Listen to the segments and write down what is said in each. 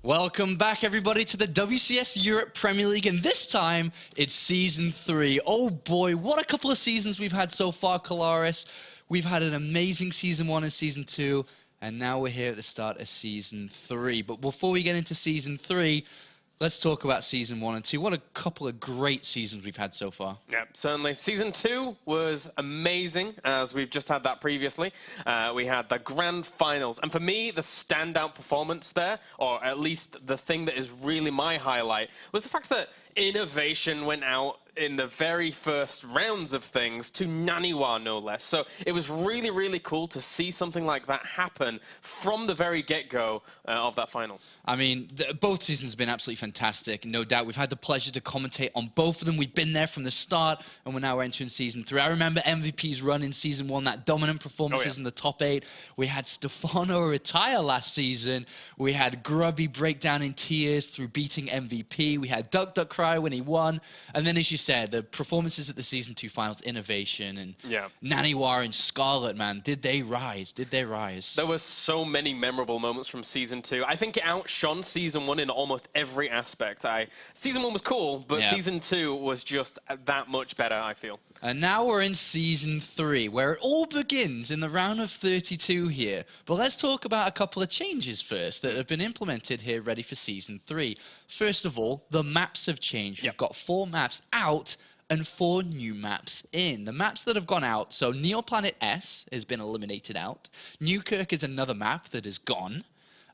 Welcome back, everybody, to the WCS Europe Premier League, and this time, it's Season 3. Oh boy, what a couple of seasons we've had so far, Kalaris. We've had an amazing Season 1 and Season 2, and now we're here at the start of Season 3. But before we get into Season 3, let's talk about Season 1 and 2. What a couple of great seasons we've had so far. Yeah, certainly. Season 2 was amazing, as we've just had that previously. We had the grand finals. And for me, the standout performance there, or at least the thing that is really my highlight, was the fact that innovation went out in the very first rounds of things to NaNiwa, no less. So it was really, really cool to see something like that happen from the very get-go of that final. I mean, both seasons have been absolutely fantastic. No doubt, we've had the pleasure to commentate on both of them. We've been there from the start, and we're now entering Season 3. I remember MVP's run in Season 1, that dominant performances in the top 8. We had Stefano retire last season. We had Grubby break down in tears through beating MVP. We had Duck Duck cry when he won. And then, as you said, the performances at the Season 2 finals, innovation, and NaNiwa and Scarlet, man, did they rise? Did they rise? There were so many memorable moments from Season 2. I think it outshone Season 1 in almost every aspect. Season 1 was cool, but Season 2 was just that much better, I feel. And now we're in Season 3, where it all begins in the round of 32 here. But let's talk about a couple of changes first that have been implemented here ready for Season 3. First of all, the maps have changed. We've got 4 maps out and 4 new maps in. The maps that have gone out, so Neoplanet S has been eliminated out. Newkirk is another map that is gone.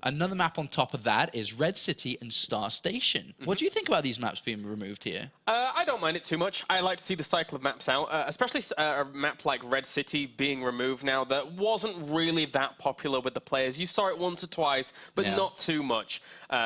Another map on top of that is Red City and Star Station. What do you think about these maps being removed here? I don't mind it too much. I like to see the cycle of maps out, especially a map like Red City being removed now that wasn't really that popular with the players. You saw it once or twice, but not too much.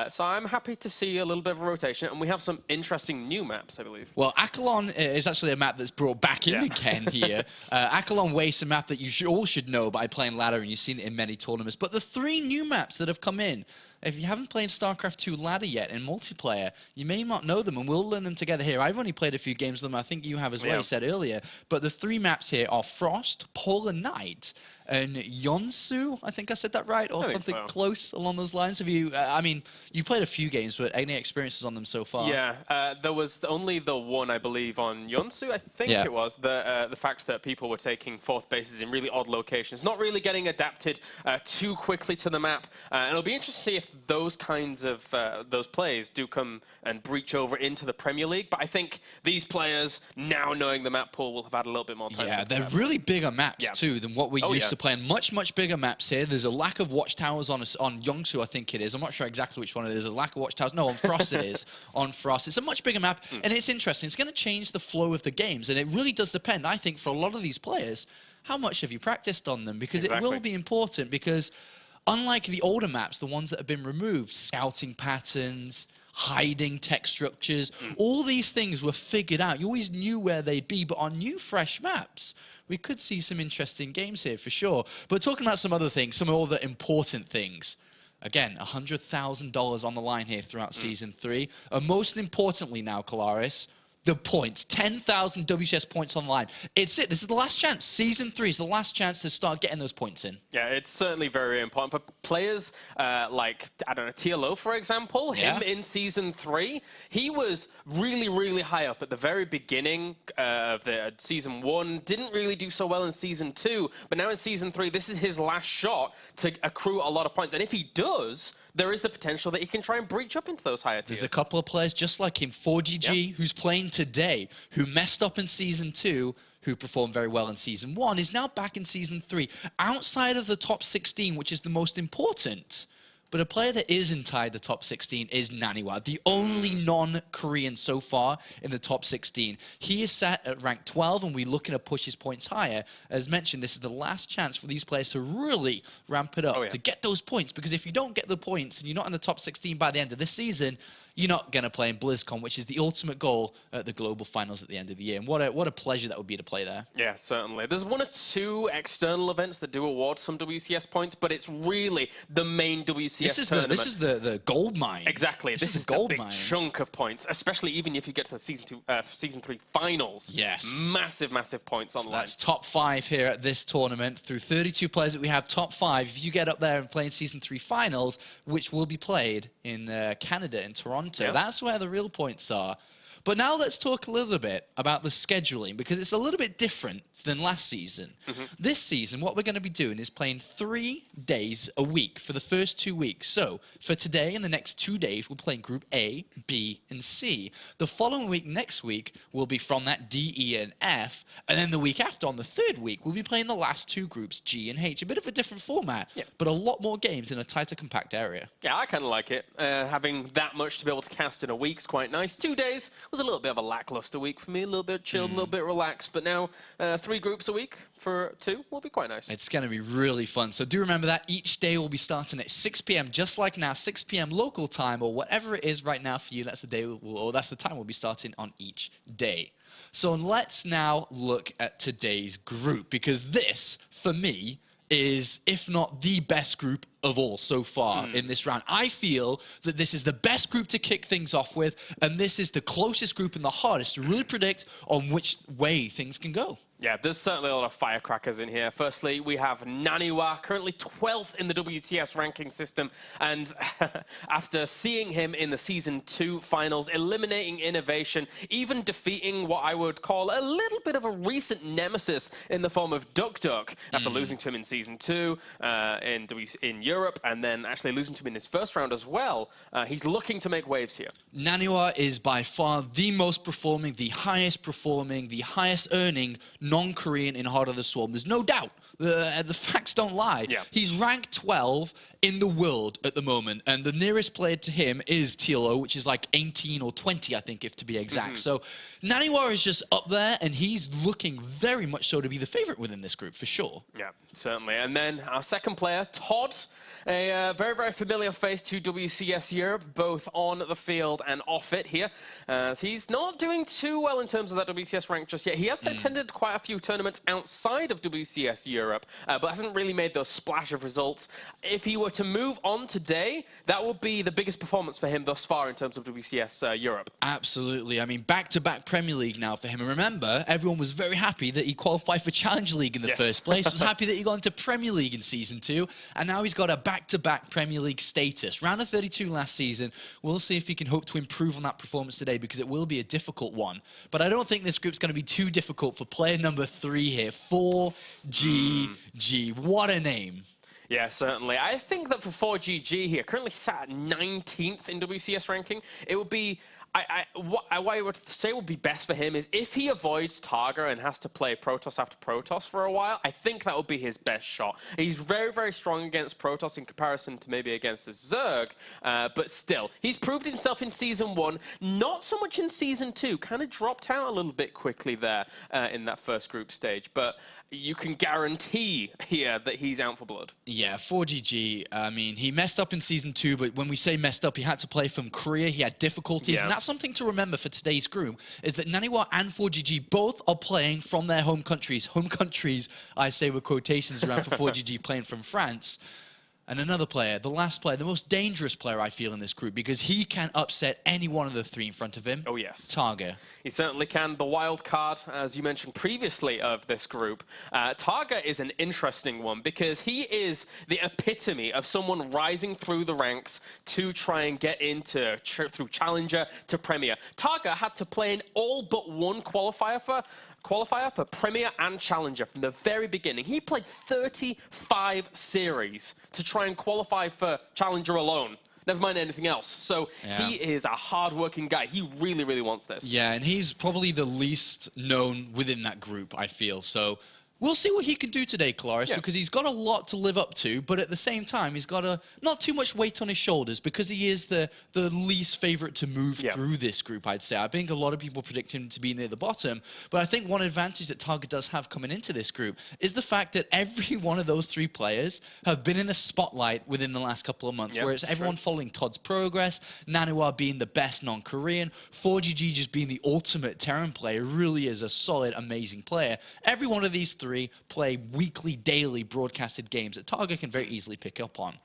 So I'm happy to see a little bit of a rotation, and we have some interesting new maps, I believe. Well, Akalon is actually a map that's brought back in again here. Akalon Waste, a map that you all should know by playing ladder, and you've seen it in many tournaments. But the 3 new maps that have come in, if you haven't played StarCraft 2 ladder yet in multiplayer, you may not know them, and we'll learn them together here. I've only played a few games of them. I think you have as well, you said earlier. But the 3 maps here are Frost, Polar Night, and Yonsu. I think I said that right, or something close along those lines. Have you, I mean, you played a few games, but any experiences on them so far? Yeah, there was only the one, I believe, on Yonsu, I think it was. The fact that people were taking 4th bases in really odd locations, not really getting adapted too quickly to the map. And it'll be interesting to see if those kinds of those plays do come and breach over into the Premier League. But I think these players, now knowing the map pool, will have had a little bit more time. Yeah, they're really bigger maps too than what we used to playing. Much bigger maps here. There's a lack of watchtowers on Yongsu, I think it is. I'm not sure exactly which one it is. There's a lack of watchtowers. No, on Frost it is. On Frost. It's a much bigger map, and it's interesting. It's going to change the flow of the games, and it really does depend, I think, for a lot of these players, how much have you practiced on them? Because it will be important, because unlike the older maps, the ones that have been removed, scouting patterns, hiding tech structures, all these things were figured out. You always knew where they'd be, but on new, fresh maps, we could see some interesting games here for sure. But talking about some other things, some other important things. Again, $100,000 on the line here throughout Season 3. And most importantly now, Kalaris, the points. 10,000 WCS points on the line. It's it. This is the last chance. Season 3 is the last chance to start getting those points in. Yeah, it's certainly very important for players like, I don't know, TLO, for example. Him in Season 3, he was really, really high up at the very beginning of the Season 1. Didn't really do so well in Season 2. But now in Season 3, this is his last shot to accrue a lot of points. And if he does, there is the potential that he can try and breach up into those higher tiers. There's a couple of players just like him, 4GG, who's playing today, who messed up in Season 2, who performed very well in Season 1, is now back in Season 3, outside of the top 16, which is the most important. But a player that is inside the top 16 is NaNiwa, the only non-Korean so far in the top 16. He is set at rank 12, and we're looking to push his points higher. As mentioned, this is the last chance for these players to really ramp it up, to get those points. Because if you don't get the points and you're not in the top 16 by the end of this season, you're not going to play in BlizzCon, which is the ultimate goal at the global finals at the end of the year. And what a pleasure that would be to play there. Yeah, certainly. There's one or two external events that do award some WCS points, but it's really the main WCS tournament. This is the gold mine. Exactly. This is the big chunk of points, especially even if you get to the Season 3 finals. Yes. Massive, massive points on the line. That's top 5 here at this tournament. Through 32 players that we have, top 5. If you get up there and play in Season 3 finals, which will be played in Canada, in Toronto, that's where the real points are. But now let's talk a little bit about the scheduling, because it's a little bit different than last season. This season, what we're going to be doing is playing 3 days a week for the first 2 weeks. So for today and the next 2 days, we're playing Group A, B, and C. The following week, next week, will be from that D, E, and F. And then the week after, on the 3rd week, we'll be playing the last 2 groups, G and H. A bit of a different format, but a lot more games in a tighter, compact area. Yeah, I kind of like it. Having that much to be able to cast in a week's quite nice. 2 days was a little bit of a lackluster week for me, a little bit chilled, a little bit relaxed, but now 3 groups a week for 2 will be quite nice. It's going to be really fun. So do remember that each day will be starting at 6 p.m. just like now, 6 p.m. local time, or whatever it is right now for you. That's the day, or that's the time we'll be starting on each day. So let's now look at today's group, because this, for me, is, if not the best group of all so far in this round. I feel that this is the best group to kick things off with, and this is the closest group and the hardest to really predict on which way things can go. Yeah, there's certainly a lot of firecrackers in here. Firstly, we have NaNiwa, currently 12th in the WCS ranking system, and after seeing him in the Season 2 finals, eliminating Innovation, even defeating what I would call a little bit of a recent nemesis in the form of Duck Duck, after losing to him in Season 2 in Europe, and then actually losing to him in his first round as well. He's looking to make waves here. NaNiwa is by far the most performing, the highest performing, the highest earning non-Korean in Heart of the Swarm. There's no doubt. The facts don't lie. Yeah. He's ranked 12 in the world at the moment, and the nearest player to him is TLO, which is like 18 or 20, I think, if to be exact. So NaNiwa is just up there, and he's looking very much so to be the favorite within this group, for sure. Yeah, certainly. And then our second player, Todd, a very, very familiar face to WCS Europe, both on the field and off it here. He's not doing too well in terms of that WCS rank just yet. He has attended quite a few tournaments outside of WCS Europe, but hasn't really made those splash of results. If he were to move on today, that would be the biggest performance for him thus far in terms of WCS Europe. Absolutely. I mean, back-to-back Premier League now for him. And remember, everyone was very happy that he qualified for Challenge League in the first place. Was happy that he got into Premier League in Season 2. And now he's got a back-to-back Premier League status. Round of 32 last season. We'll see if he can hope to improve on that performance today, because it will be a difficult one. But I don't think this group's going to be too difficult for player number 3 here. 4GG. What a name. Yeah, certainly. I think that for 4GG here, currently sat at 19th in WCS ranking, it would be... what I would say would be best for him is if he avoids Targa and has to play Protoss after Protoss for a while, I think that would be his best shot. He's very, very strong against Protoss in comparison to maybe against the Zerg, but still, he's proved himself in Season 1, not so much in Season 2, kind of dropped out a little bit quickly there in that first group stage, but you can guarantee here that he's out for blood. Yeah, 4GG, I mean, he messed up in Season 2, but when we say messed up, he had to play from Korea, he had difficulties, and that's something to remember for today's group, is that NaNiwa and 4GG both are playing from their home countries. Home countries, I say with quotations around for 4GG playing from France. And another player, the last player, the most dangerous player I feel in this group, because he can upset any one of the 3 in front of him. Oh, yes. Targa. He certainly can. The wild card, as you mentioned previously, of this group. Targa is an interesting one because he is the epitome of someone rising through the ranks to try and get into, through Challenger to Premier. Targa had to play in all but one qualifier for Premier and Challenger from the very beginning. He played 35 series to try and qualify for Challenger alone. Never mind anything else. So he is a hard-working guy. He really, really wants this. Yeah, and he's probably the least known within that group, I feel. So We'll see what he can do today, Claris, Yeah. because he's got a lot to live up to, but at the same time, he's got not too much weight on his shoulders because he is the least favorite to move through this group, I'd say. I think a lot of people predict him to be near the bottom, but I think one advantage that Targa does have coming into this group is the fact that every one of those 3 players have been in the spotlight within the last couple of months, where it's everyone following Todd's progress, NaNiwa being the best non-Korean, 4GG just being the ultimate Terran player, really is a solid, amazing player. Every one of these 3 play weekly, daily broadcasted games that Targa can very easily pick up on.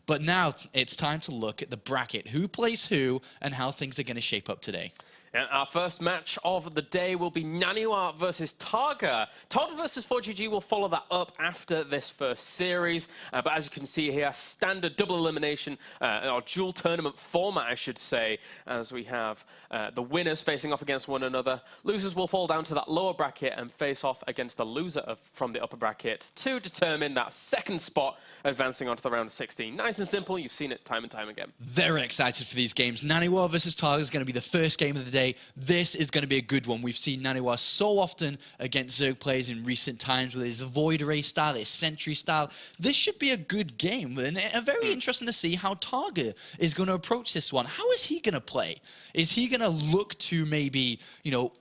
But now it's time to look at the bracket. Who plays who and how things are going to shape up today. And our first match of the day will be NaNiwa versus Targa. Todd versus 4GG will follow that up after this first series. But as you can see here, standard double elimination, or dual tournament format, I should say, as we have the winners facing off against one another. Losers will fall down to that lower bracket and face off against the loser from the upper bracket to determine that second spot advancing onto the round of 16. Nice and simple. You've seen it time and time again. Very excited for these games. NaNiwa versus Targa is going to be the first game of the day. This is going to be a good one. We've seen NaNiwa so often against Zerg players in recent times with his Void Ray style, his Sentry style. This should be a good game, and very interesting to see how Targa is going to approach this one. How is he going to play? Is he going to look to maybe,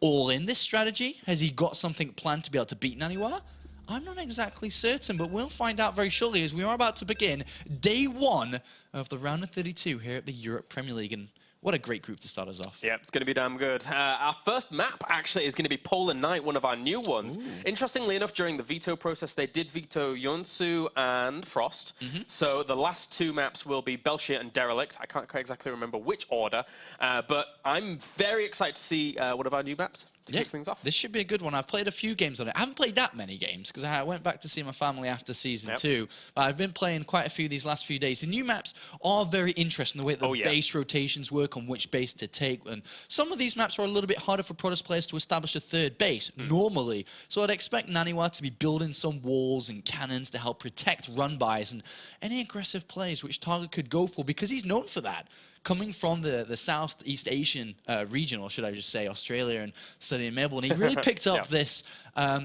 all in this strategy? Has he got something planned to be able to beat NaNiwa? I'm not exactly certain, but we'll find out very shortly as we are about to begin day 1 of the round of 32 here at the Europe Premier League. And what a great group to start us off. Yeah, it's going to be damn good. Our first map, actually, is going to be Polar Night, one of our new ones. Ooh. Interestingly enough, during the veto process, they did veto Yonsu and Frost. So the last 2 maps will be Belshir and Derelict. I can't quite exactly remember which order, but I'm very excited to see one of our new maps to kick things off. This should be a good one. I've played a few games on it. I haven't played that many games because I went back to see my family after Season 2. But I've been playing quite a few these last few days. The new maps are very interesting, the way that the base rotations work, on which base to take. And some of these maps are a little bit harder for Protoss players to establish a third base, normally. So I'd expect NaNiwa to be building some walls and cannons to help protect run-bys and any aggressive plays which Targa could go for, because he's known for that. Coming from the Southeast Asian region, or should I just say Australia, and studying in Melbourne, he really picked up this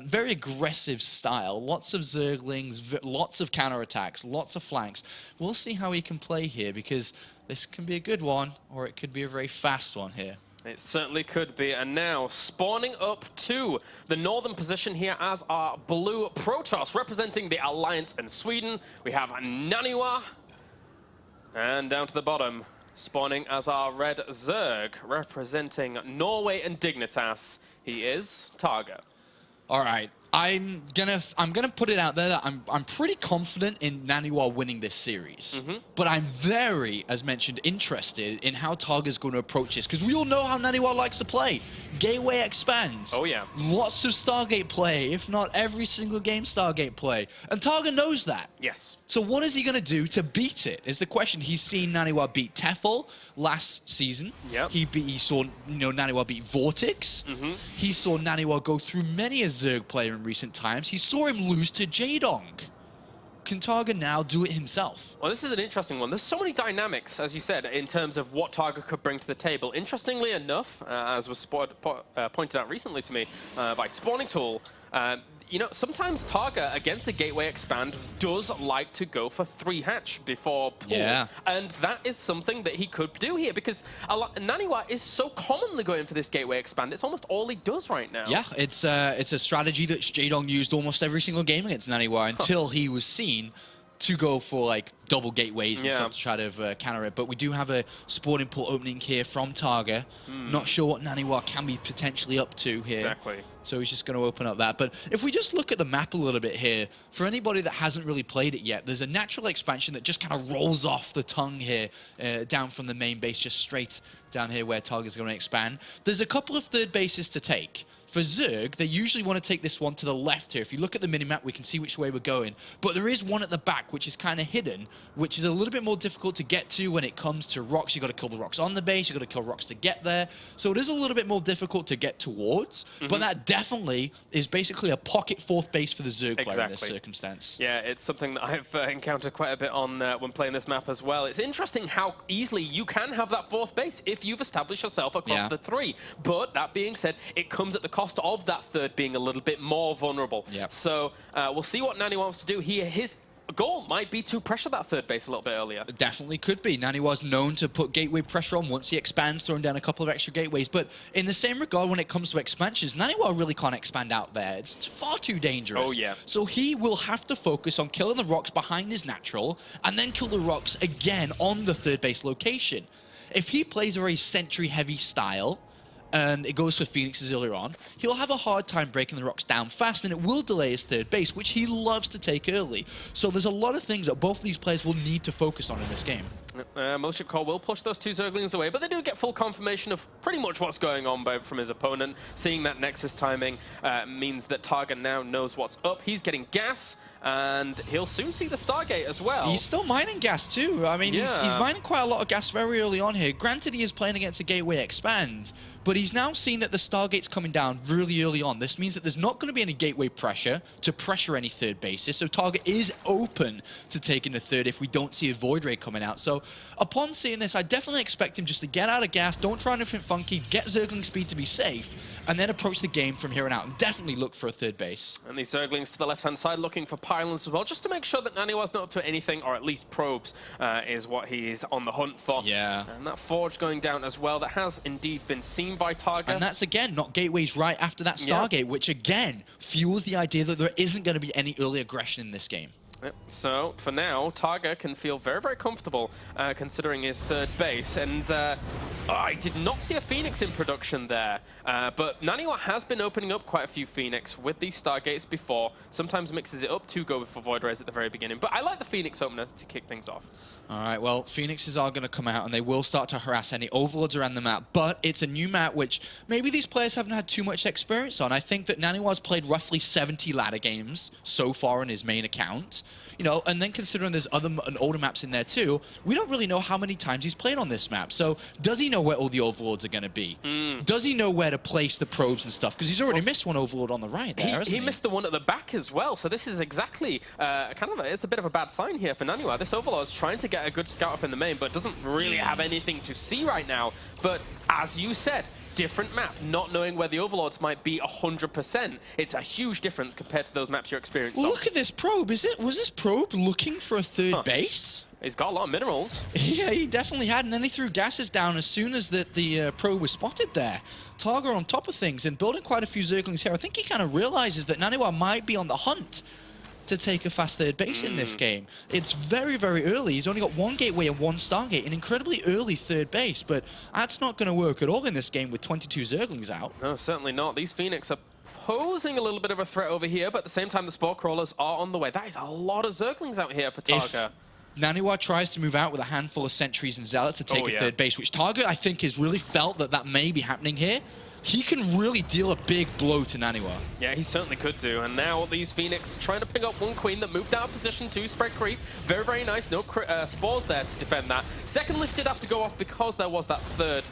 very aggressive style. Lots of Zerglings, lots of counterattacks, lots of flanks. We'll see how he can play here, because this can be a good one, or it could be a very fast one here. It certainly could be. And now, spawning up to the northern position here as our blue Protoss, representing the Alliance in Sweden, we have NaNiwa. And down to the bottom, spawning as our red Zerg, representing Norway and Dignitas, he is Targa. All right, I'm gonna put it out there that I'm pretty confident in NaNiwa winning this series, but I'm very, as mentioned, interested in how Targa's going to approach this, because we all know how NaNiwa likes to play. Gateway expands. Oh yeah. Lots of Stargate play, if not every single game Stargate play, and Targa knows that. Yes. So what is he going to do to beat it is the question. He's seen NaNiwa beat Tefl last season. Yep. He saw NaNiwa beat Vortex. He saw NaNiwa go through many a Zerg player in recent times. He saw him lose to Jaedong. Can Targa now do it himself? Well, this is an interesting one. There's so many dynamics, as you said, in terms of what Targa could bring to the table. Interestingly enough, as was pointed out recently to me by Spawning Tool, sometimes Targa, against the Gateway Expand, does like to go for 3 hatch before pull. Yeah. And that is something that he could do here, because NaNiwa is so commonly going for this Gateway Expand. It's almost all he does right now. Yeah, it's a strategy that Jaedong used almost every single game against NaNiwa until he was seen to go for like double gateways and stuff to try to counter it. But we do have a sporting pool opening here from Targa. Not sure what NaNiwa can be potentially up to here. Exactly. So he's just going to open up that. But if we just look at the map a little bit here, for anybody that hasn't really played it yet, there's a natural expansion that just kind of rolls off the tongue here, down from the main base, just straight down here where Targa's going to expand. There's a couple of third bases to take. For Zerg, they usually want to take this one to the left here. If you look at the minimap, we can see which way we're going. But there is one at the back, which is kind of hidden, which is a little bit more difficult to get to when it comes to rocks. You've got to kill the rocks on the base. You've got to kill rocks to get there. So it is a little bit more difficult to get towards. But that definitely is basically a pocket fourth base for the Zerg player in this circumstance. Yeah, it's something that I've encountered quite a bit on when playing this map as well. It's interesting how easily you can have that fourth base if you've established yourself across the 3. But that being said, it comes at the cost of that third being a little bit more vulnerable. Yep. So we'll see what NaNiwa wants to do here. His goal might be to pressure that third base a little bit earlier. Definitely could be. NaNiwa's known to put gateway pressure on once he expands, throwing down a couple of extra gateways. But in the same regard, when it comes to expansions, NaNiwa really can't expand out there. It's far too dangerous. Oh, yeah. So he will have to focus on killing the rocks behind his natural, and then kill the rocks again on the third base location. If he plays a very sentry-heavy style, and it goes for Phoenixes earlier on, he'll have a hard time breaking the rocks down fast, and it will delay his third base, which he loves to take early. So there's a lot of things that both of these players will need to focus on in this game. Mothership Core will push those 2 Zerglings away, but they do get full confirmation of pretty much what's going on from his opponent. Seeing that Nexus timing means that Targa now knows what's up. He's getting gas, and he'll soon see the Stargate as well. He's still mining gas too. I mean, he's mining quite a lot of gas very early on here. Granted, he is playing against a gateway expand, but he's now seen that the Stargate's coming down really early on. This means that there's not going to be any gateway pressure to pressure any third bases, so Targa is open to taking a third if we don't see a Void Ray coming out. So upon seeing this, I definitely expect him just to get out of gas, don't try anything funky, get Zergling speed to be safe, and then approach the game from here on out and definitely look for a third base. And these Zerglings to the left-hand side looking for pylons as well, just to make sure that NaNiwa's not up to anything, or at least probes is what he is on the hunt for. Yeah. And that Forge going down as well, that has indeed been seen by Targa. And that's, again, not gateways right after that Stargate, which, again, fuels the idea that there isn't going to be any early aggression in this game. So, for now, Targa can feel very, very comfortable considering his third base. And I did not see a Phoenix in production there. But NaNiwa has been opening up quite a few Phoenix with these Stargates before. Sometimes mixes it up to go for Void Rays at the very beginning. But I like the Phoenix opener to kick things off. All right, well, Phoenixes are going to come out, and they will start to harass any Overlords around the map, but it's a new map which maybe these players haven't had too much experience on. I think that NaNiwa's played roughly 70 ladder games so far on his main account, you know, and then considering there's other and older maps in there too, we don't really know how many times he's played on this map. So does he know where all the Overlords are going to be? Does he know where to place the probes and stuff? Because he's already missed one Overlord on the right there, hasn't he? He missed the one at the back as well, so this is exactly it's a bit of a bad sign here for NaNiwa. This Overlord's trying to get a good scout up in the main, but doesn't really have anything to see right now. But as you said, different map, not knowing where the Overlords might be 100%. It's a huge difference compared to those maps you're experiencing. Look at this probe. Was this probe looking for a third base? He's got a lot of minerals. Yeah, he definitely had, and then he threw gases down as soon as the probe was spotted there. Targa on top of things and building quite a few Zerglings here. I think he kind of realizes that NaNiwa might be on the hunt to take a fast third base in this game. It's very, very early. He's only got one gateway and one Stargate, an incredibly early third base, but that's not going to work at all in this game with 22 Zerglings out. No, certainly not. These Phoenix are posing a little bit of a threat over here, but at the same time, the Spore Crawlers are on the way. That is a lot of Zerglings out here for Targa. If NaNiwa tries to move out with a handful of Sentries and Zealots to take a third base, which Targa, I think, has really felt that may be happening here, he can really deal a big blow to NaNiwa. Yeah, he certainly could do. And now these Phoenix trying to pick up one Queen that moved out of position to spread creep. Very, very nice. No spores there to defend that. Second lift did have to go off because there was that third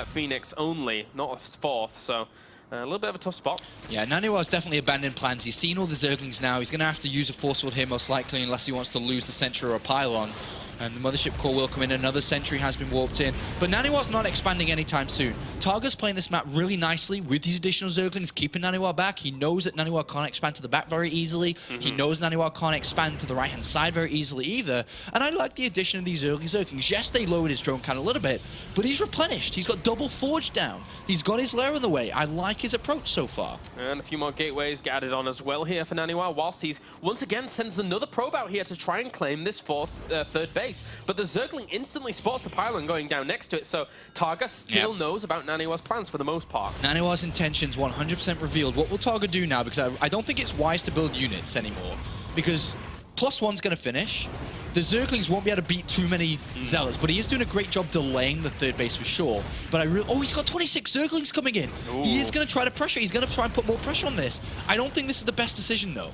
Phoenix only, not a fourth. So a little bit of a tough spot. Yeah, NaNiwa's definitely abandoned plans. He's seen all the Zerglings now. He's going to have to use a Force Field here most likely unless he wants to lose the Sentry or a Pylon. And the Mothership Core will come in. Another Sentry has been warped in. But NaNiwa's not expanding anytime soon. Targa's playing this map really nicely with these additional Zerglings, keeping NaNiwa back. He knows that NaNiwa can't expand to the back very easily. He knows NaNiwa can't expand to the right-hand side very easily either. And I like the addition of these early Zerglings. Yes, they lowered his drone count a little bit, but he's replenished. He's got double Forge down. He's got his lair in the way. I like his approach so far. And a few more gateways get added on as well here for NaNiwa, whilst he's once again sends another probe out here to try and claim this third base. But the Zergling instantly spots the pylon going down next to it, so Targa still knows about NaNiwa's plans for the most part. NaNiwa's intentions 100% revealed. What will Targa do now? Because I don't think it's wise to build units anymore, because +1's going to finish. The Zerglings won't be able to beat too many Zealots, but he is doing a great job delaying the third base for sure. But he's got 26 Zerglings coming in. Ooh. He is going to try to pressure. He's going to try and put more pressure on this. I don't think this is the best decision, though.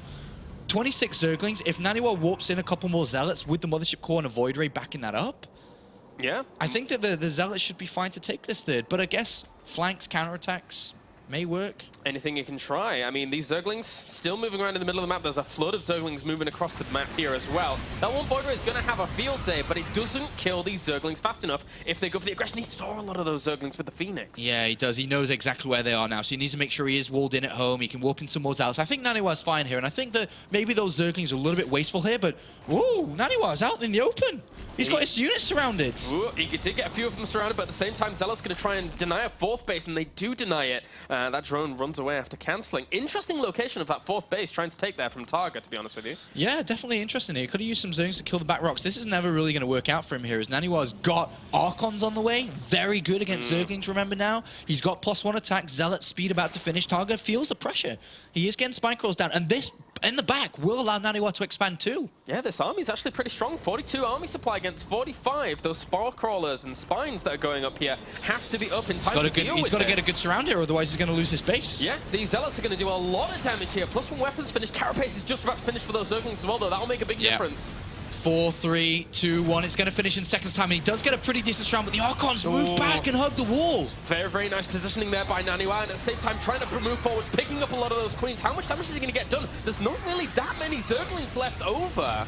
26 Zerglings, if NaNiwa warps in a couple more Zealots with the Mothership Core and a Void Ray backing that up, yeah, I think that the Zealots should be fine to take this third. But I guess flanks, counterattacks, May work. Anything you can try. I mean, these Zerglings still moving around in the middle of the map. There's a flood of Zerglings moving across the map here as well. That one Voidra is going to have a field day, but it doesn't kill these Zerglings fast enough if they go for the aggression. He saw a lot of those Zerglings with the Phoenix. Yeah, he does. He knows exactly where they are now, so he needs to make sure he is walled in at home. He can warp in some more zealots. I think NaNiwa's fine here, and I think that maybe those Zerglings are a little bit wasteful here, but ooh, NaNiwa's out in the open. He's got his units surrounded. Ooh, he did get a few of them surrounded, but at the same time, Zealot's going to try and deny a fourth base, and they do deny it. That drone runs away after cancelling. Interesting location of that fourth base, trying to take there from Targa, to be honest with you. Yeah, definitely interesting here. Could have used some Zerglings to kill the back rocks. This is never really going to work out for him here, as NaNiwa's got Archons on the way. Very good against Zerglings, remember now. He's got +1 attack, Zealot speed about to finish. Targa feels the pressure. He is getting spine crawls down, and this in the back will allow NaNiwa to expand too. Yeah, this army's actually pretty strong. 42 army supply against 45. Those spire crawlers and spines that are going up here have to be up in time to deal with He's got to get a good surround here, otherwise he's going to lose his base. Yeah, these Zealots are going to do a lot of damage here. +1 weapons finish. Carapace is just about to finish for those Zerglings as well, though. That'll make a big difference. 4, 3, 2, 1. It's going to finish in seconds time, and he does get a pretty decent round, but the Archons move back and hug the wall. Very, very nice positioning there by NaNiwa, and at the same time trying to move forwards, picking up a lot of those queens. How much damage is he going to get done? There's not really that many Zerglings left over.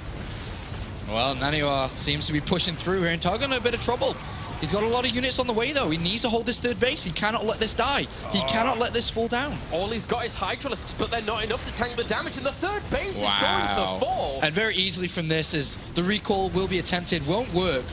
Well, NaNiwa seems to be pushing through here, and Targa in a bit of trouble. He's got a lot of units on the way, though. He needs to hold this third base. He cannot let this die. He cannot let this fall down. All he's got is Hydralisks, but they're not enough to tank the damage, and the third base is going to fall. And very easily from this is the recall will be attempted, won't work.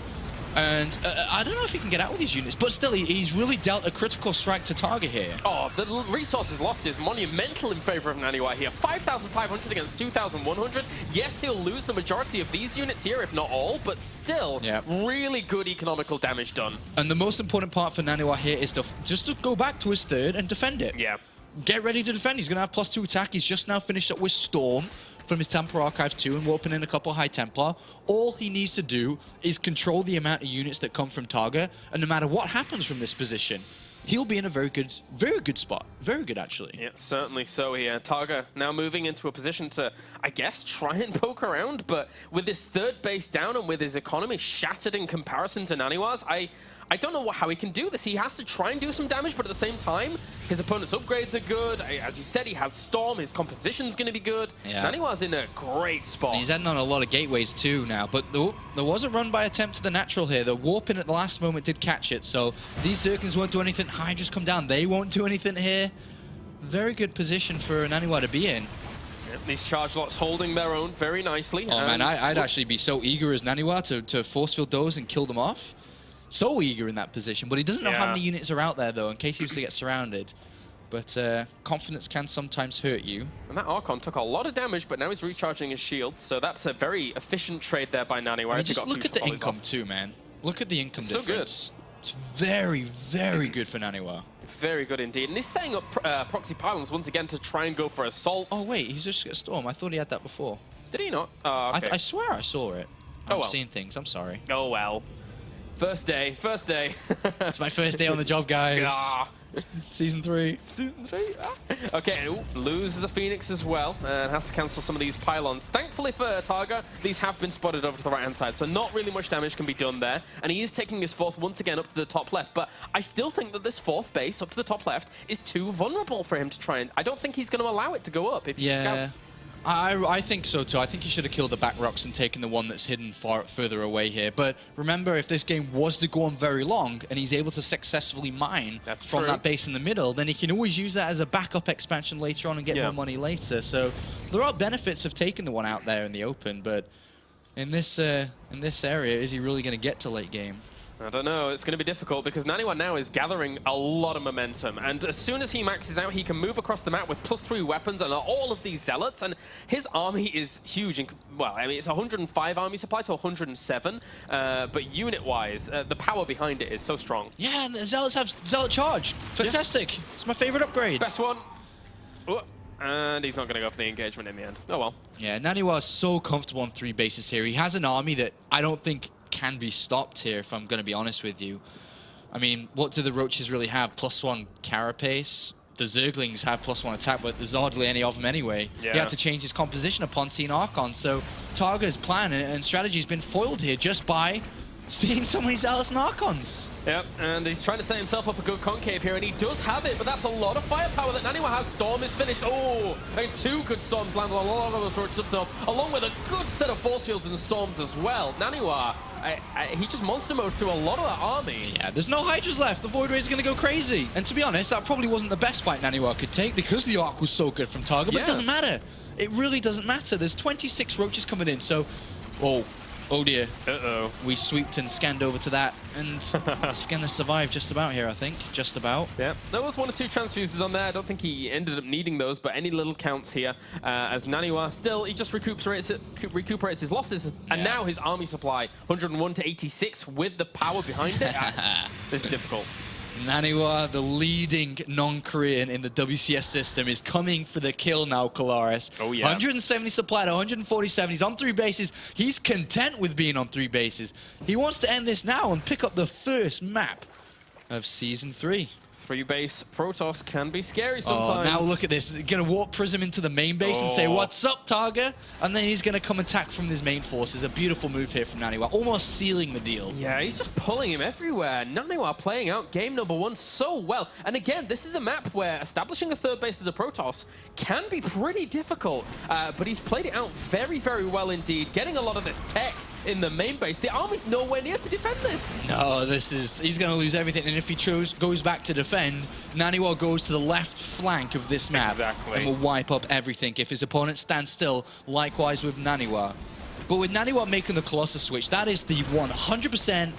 And I don't know if he can get out with these units, but still, he's really dealt a critical strike to Targa here. Oh, the resources lost is monumental in favor of NaNiwa here. 5,500 against 2,100. Yes, he'll lose the majority of these units here, if not all, but still, really good economical damage done. And the most important part for NaNiwa here is to just to go back to his third and defend it. Yeah. Get ready to defend. He's going to have +2 attack. He's just now finished up with Storm from his Templar Archive 2 and warping in a couple High Templar. All he needs to do is control the amount of units that come from Targa, and no matter what happens from this position, he'll be in a very good spot. Very good, actually. Yeah, certainly so here. Targa now moving into a position to, I guess, try and poke around, but with this third base down and with his economy shattered in comparison to NaNiwa's, I don't know how he can do this. He has to try and do some damage, but at the same time, his opponent's upgrades are good. As you said, he has Storm. His composition's going to be good. Yeah. NaNiwa's in a great spot. He's heading on a lot of gateways too now, but there was a run by attempt to the natural here. The warping at the last moment did catch it, so these Zerglings won't do anything. Hydra's come down. They won't do anything here. Very good position for NaNiwa to be in. These charge lots holding their own very nicely. Oh man, I'd actually be so eager as NaNiwa to force field those and kill them off. So eager in that position, but he doesn't know how many units are out there, though, in case he was to get surrounded. But confidence can sometimes hurt you. And that Archon took a lot of damage, but now he's recharging his shield, so that's a very efficient trade there by NaNiwa. I mean, just look at the income, too, man. Look at the income difference. So good. It's very, very good for NaNiwa. Very good indeed. And he's setting up proxy pylons once again to try and go for assaults. Oh, wait, he's just got Storm. I thought he had that before. Did he not? Oh, okay. I swear I saw it. I'm seeing things. I'm sorry. Oh, well. First day. First day. It's my first day on the job, guys. Season 3. Season 3? Okay, loses a Phoenix as well, and has to cancel some of these pylons. Thankfully for Targa, these have been spotted over to the right-hand side, so not really much damage can be done there. And he is taking his fourth once again up to the top left, but I still think that this fourth base up to the top left is too vulnerable for him to try and... I don't think he's going to allow it to go up if he scouts. I think so too. I think he should have killed the back rocks and taken the one that's hidden further away here. But remember, if this game was to go on very long and he's able to successfully mine from that base in the middle, then he can always use that as a backup expansion later on and get more money later. So there are benefits of taking the one out there in the open, but in this area, is he really going to get to late game? I don't know. It's going to be difficult because NaNiwa now is gathering a lot of momentum. And as soon as he maxes out, he can move across the map with +3 weapons and all of these zealots. And his army is huge. Well, I mean, it's 105 army supply to 107. But unit-wise, the power behind it is so strong. Yeah, and the zealots have zealot charge. Fantastic. Yeah. It's my favorite upgrade. Best one. Ooh. And he's not going to go for the engagement in the end. Oh, well. Yeah, NaNiwa is so comfortable on 3 bases here. He has an army that I don't think can be stopped here, if I'm going to be honest with you. I mean, what do the Roaches really have? +1 Carapace. The Zerglings have +1 attack, but there's hardly any of them anyway. Yeah. You have to change his composition upon seeing Archon. So Targa's plan and strategy has been foiled here just by seeing so many Zealots and Archons. Yep, and he's trying to set himself up a good concave here, and he does have it, but that's a lot of firepower that NaNiwa has. Storm is finished. Oh, and 2 good Storms landed on a lot of those roaches himself, along with a good set of Force Fields and Storms as well. NaNiwa, he just monster modes through a lot of that army. Yeah, there's no Hydras left. The Void Ray is going to go crazy. And to be honest, that probably wasn't the best fight NaNiwa could take because the Arc was so good from Targa, but it doesn't matter. It really doesn't matter. There's 26 roaches coming in, so... Oh dear. Uh-oh. We sweeped and scanned over to that, and it's going to survive just about here, I think. Just about. Yeah, there was 1 or 2 transfuses on there. I don't think he ended up needing those, but any little counts here. As NaNiwa, still, he just recuperates his losses, and now his army supply, 101 to 86, with the power behind it. This is difficult. NaNiwa, the leading non-Korean in the WCS system, is coming for the kill now, Kalaris. Oh, yeah. 170 supply to 147. He's on 3 bases. He's content with being on 3 bases. He wants to end this now and pick up the first map of Season 3. 3-base Protoss can be scary sometimes. Oh, now look at this. He's going to warp Prism into the main base and say, "What's up, Targa?" And then he's going to come attack from his main forces. A beautiful move here from NaNiwa, almost sealing the deal. Yeah, he's just pulling him everywhere. NaNiwa playing out game number 1 so well. And again, this is a map where establishing a 3rd base as a Protoss can be pretty difficult. But he's played it out very, very well indeed, getting a lot of this tech in the main base. The army's nowhere near to defend this. No, he's going to lose everything. And if he goes back to defend, NaNiwa goes to the left flank of this map and will wipe up everything if his opponent stands still. Likewise with NaNiwa. But with NaNiwa making the Colossus switch, that is the 100%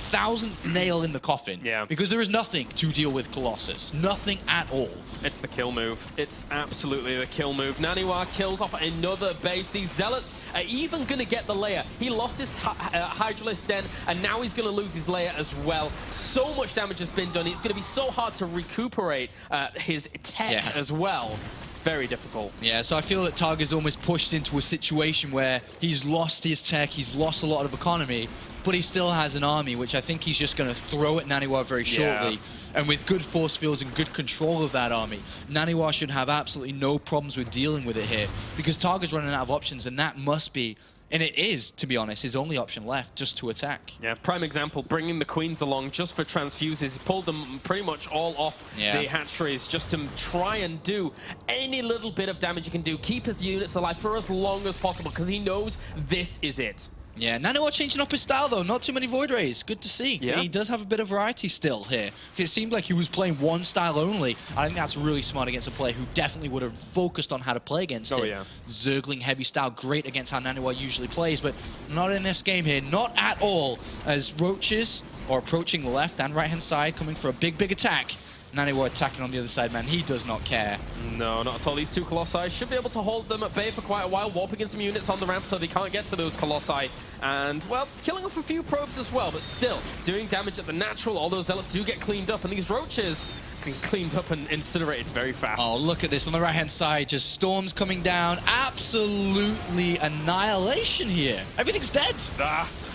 1,000th nail in the coffin. Yeah. Because there is nothing to deal with Colossus. Nothing at all. It's the kill move. It's absolutely the kill move. NaNiwa kills off another base. These Zealots are even going to get the layer. He lost his Hydralisk Den, and now he's going to lose his layer as well. So much damage has been done. It's going to be so hard to recuperate his tech as well. Very difficult. Yeah, so I feel that Targa's almost pushed into a situation where he's lost his tech, he's lost a lot of economy, but he still has an army, which I think he's just going to throw at NaNiwa very shortly. And with good force fields and good control of that army, NaNiwa should have absolutely no problems with dealing with it here, because Targa's running out of options, and that must be, and it is, to be honest, his only option left, just to attack. Yeah, prime example, bringing the Queens along just for transfuses. He pulled them pretty much all off the hatcheries just to try and do any little bit of damage he can do. Keep his units alive for as long as possible, because he knows this is it. Yeah, NaNiwa changing up his style, though. Not too many Void Rays. Good to see. Yeah. He does have a bit of variety still here. It seemed like he was playing one style only. I think that's really smart against a player who definitely would have focused on how to play against it. Yeah. Zergling heavy style, great against how NaNiwa usually plays, but not in this game here. Not at all. As Roaches are approaching the left and right-hand side, coming for a big attack. NaNiwa attacking on the other side, man. He does not care. No, not at all. These two Colossi should be able to hold them at bay for quite a while, warping in some units on the ramp so they can't get to those Colossi. And, well, killing off a few probes as well, but still doing damage at the natural. All those Zealots do get cleaned up, and these Roaches get cleaned up and incinerated very fast. Oh, look at this on the right-hand side. Just storms coming down. Absolutely annihilation here. Everything's dead.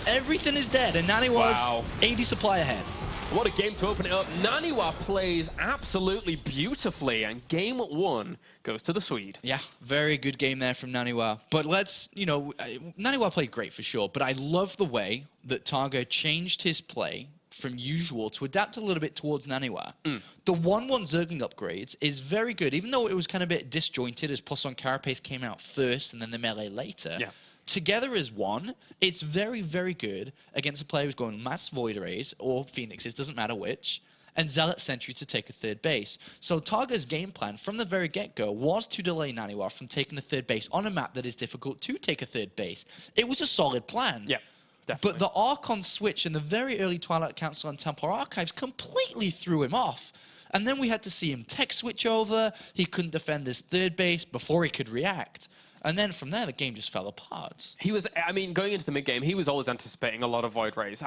Everything is dead, and NaNiwa's 80 supply ahead. What a game to open it up. NaNiwa plays absolutely beautifully, and game 1 goes to the Swede. Yeah, very good game there from NaNiwa. But let's, you know, NaNiwa played great for sure, but I love the way that Targa changed his play from usual to adapt a little bit towards NaNiwa. The 1-1 Zergling upgrades is very good, even though it was kind of a bit disjointed as Poisson Carapace came out first and then the melee later. Yeah. Together as one, it's very, very good against a player who's going Mass Void Rays or Phoenixes, doesn't matter which, and Zealot Sentry to take a 3rd base. So Targa's game plan from the very get-go was to delay NaNiwa from taking a 3rd base on a map that is difficult to take a 3rd base. It was a solid plan. Yeah. Definitely. But the Archon switch and the very early Twilight Council and Templar Archives completely threw him off. And then we had to see him tech switch over. He couldn't defend his 3rd base before he could react. And then from there, the game just fell apart. He was, I mean, going into the mid-game, he was always anticipating a lot of Void Rays.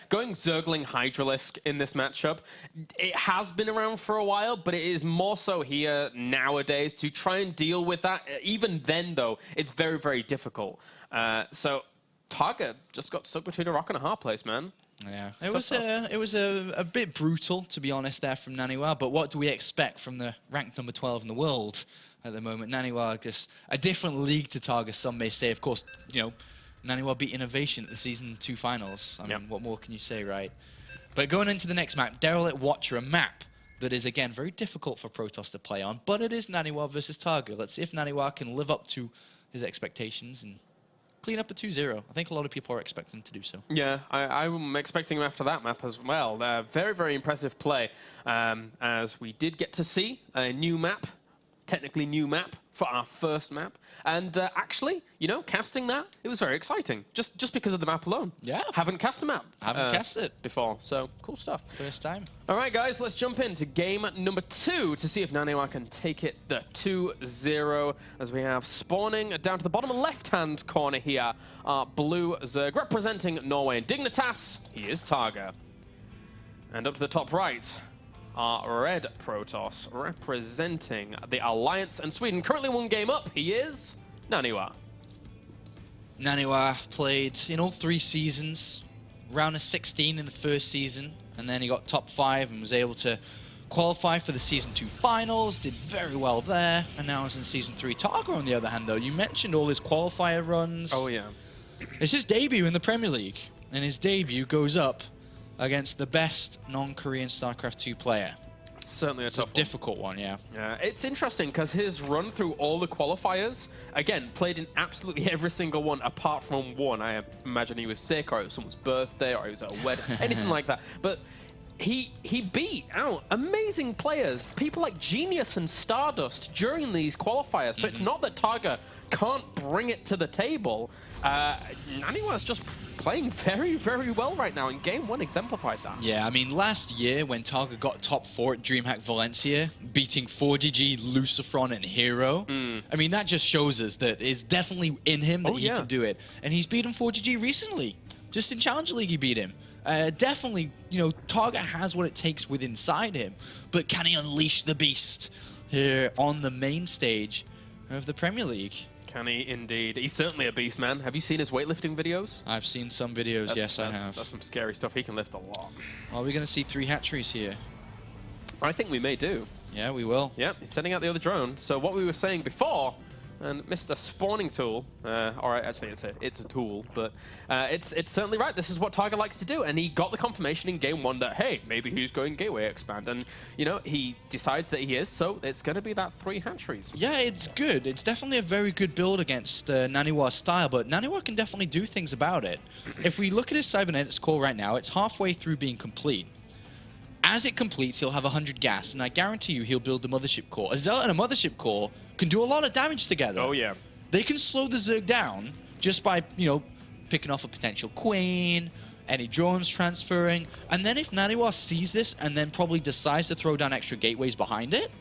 Going Zergling Hydralisk in this matchup, it has been around for a while, but it is more so here nowadays to try and deal with that. Even then, though, it's very, very difficult. So Targa just got stuck between a rock and a hard place, man. Yeah, it was a bit brutal, to be honest, there from NaNiwa. But what do we expect from the ranked number 12 in the world at the moment? NaNiwa just a different league to Targa, some may say. Of course, you know, NaNiwa beat Innovation at the Season 2 finals. I mean, what more can you say, right? But going into the next map, Derelict Watcher, a map that is, again, very difficult for Protoss to play on, but it is NaNiwa versus Targa. Let's see if NaNiwa can live up to his expectations and clean up a 2-0. I think a lot of people are expecting him to do so. Yeah, I'm expecting him after that map as well. Very, very impressive play, as we did get to see a new map, technically new map, for our first map. And actually, you know, casting that, it was very exciting, just because of the map alone. Yeah. Haven't cast a map. Haven't cast it before, so cool stuff. First time. All right, guys, let's jump into game number 2 to see if NaNiwa can take it the 2-0, as we have spawning down to the bottom left-hand corner here, our blue Zerg, representing Norway and Dignitas. He is Targa. And up to the top right, our red Protoss, representing the Alliance and Sweden. Currently 1 game up, he is NaNiwa. NaNiwa played in all 3 seasons, round of 16 in the first season, and then he got top 5 and was able to qualify for the Season 2 finals, did very well there, and now he's in Season 3. Targa, on the other hand, though, you mentioned all his qualifier runs. Oh, yeah. It's his debut in the Premier League, and his debut goes up against the best non-Korean StarCraft 2 player. Certainly a It's tough a difficult one, yeah. It's interesting because his run through all the qualifiers, again, played in absolutely every single one apart from one. I imagine he was sick, or it was someone's birthday, or he was at a wedding, anything like that. But he beat out amazing players, people like Genius and Stardust during these qualifiers. So it's not that Targa can't bring it to the table. NaNiwa's just playing very, very well right now, and Game 1 exemplified that. Yeah, I mean, last year when Targa got top 4 at DreamHack Valencia, beating 4GG, Lucifron, and Hero, I mean, that just shows us that it's definitely in him that he can do it. And he's beaten 4GG recently. Just in Challenger League, he beat him. Definitely, you know, Targa has what it takes within inside him, but can he unleash the beast here on the main stage of the Premier League? Can he indeed? He's certainly a beast, man. Have you seen his weightlifting videos? I've seen some videos, yes, I have. That's some scary stuff. He can lift a lot. Are we going to see 3 hatcheries here? I think we may do. Yeah, we will. Yep, he's sending out the other drone. So what we were saying before, and Mr. Spawning Tool, or actually it's a tool, but it's certainly right. This is what Targa likes to do, and he got the confirmation in Game 1 that, hey, maybe he's going Gateway Expand, and, you know, he decides that he is, so it's going to be that 3 hatcheries. Yeah, it's good. It's definitely a very good build against NaNiwa's style, but NaNiwa can definitely do things about it. If we look at his cybernetics core right now, it's halfway through being complete. As it completes, he'll have 100 gas, and I guarantee you he'll build the Mothership Core. A Zealot and a Mothership Core can do a lot of damage together. Oh, yeah. They can slow the Zerg down just by, you know, picking off a potential Queen, any drones transferring, and then if NaNiwa sees this and then probably decides to throw down extra gateways behind it,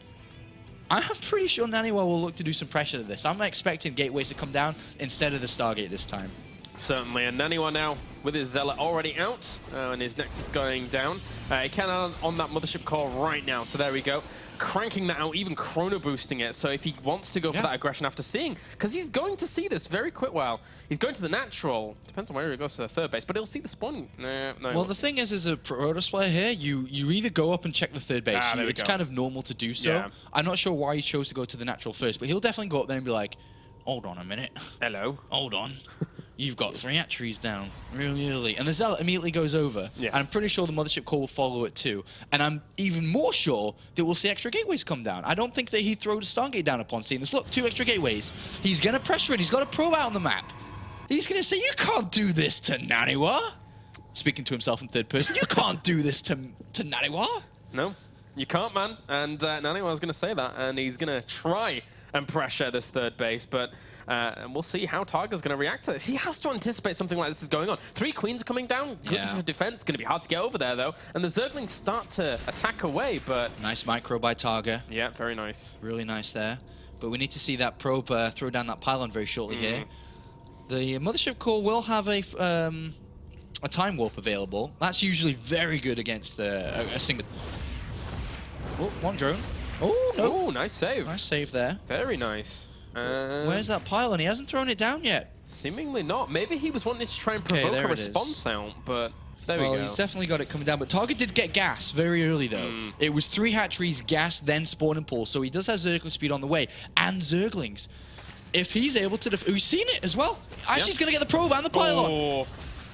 I'm pretty sure NaNiwa will look to do some pressure to this. I'm expecting gateways to come down instead of the Stargate this time. Certainly, and NaNiwa now with his Zealot already out, and his Nexus going down. He can on that Mothership Core right now, so there we go. Cranking that out, even chrono boosting it, so if he wants to go for that aggression after seeing, because he's going to see this very quick while he's going to the natural, depends on where he goes to the 3rd base, but he'll see the spawn. No, well, the thing is, as a Protoss player here, you either go up and check the 3rd base, it's kind of normal to do so. Yeah. I'm not sure why he chose to go to the natural first, but he'll definitely go up there and be like, hold on a minute. Hello. Hold on. You've got 3 hatcheries down really early. And the Zealot immediately goes over. Yeah. And I'm pretty sure the Mothership Core will follow it too. And I'm even more sure that we'll see extra gateways come down. I don't think that he throws a Stargate down upon seeing this. Look, 2 extra gateways. He's going to pressure it. He's got a probe out on the map. He's going to say, you can't do this to NaNiwa. Speaking to himself in 3rd person, you can't do this to NaNiwa. No, you can't, man. And NaNiwa's going to say that. And he's going to try and pressure this 3rd base, but and we'll see how Targa's going to react to this. He has to anticipate something like this is going on. 3 queens are coming down, good for defense. Going to be hard to get over there, though. And the Zerglings start to attack away, but... Nice micro by Targa. Yeah, very nice. Really nice there. But we need to see that probe throw down that pylon very shortly here. The Mothership Core will have a time warp available. That's usually very good against a single... Oh, 1 drone. Oh, no. Oh, nice save. Nice save there. Very nice. Where's that pylon? He hasn't thrown it down yet. Seemingly not. Maybe he was wanting to try and provoke a response out, but there we go. He's definitely got it coming down. But Targa did get gas very early, though. It was 3 hatcheries, gas, then spawn and pull. So he does have Zergling speed on the way. And Zerglings. if he's able to... We've seen it as well. Actually, he's going to get the probe and the pylon. Oh,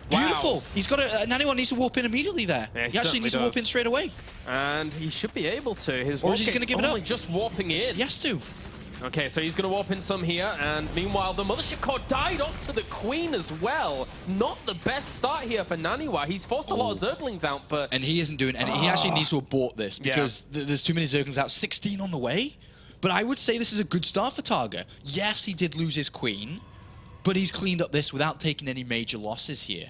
beautiful. Wow. He's got a... NaNiwa needs to warp in immediately there. Yeah, he actually needs to warp in straight away. And he should be able to. His or is he going to give it up? Just warping in. He has to. Okay, so he's going to warp in some here, and meanwhile, the Mothership Core died off to the Queen as well. Not the best start here for NaNiwa. He's forced a lot of Zerglings out, but... And he isn't doing any... He actually needs to abort this, because there's too many Zerglings out. 16 on the way. But I would say this is a good start for Targa. Yes, he did lose his Queen, but he's cleaned up this without taking any major losses here.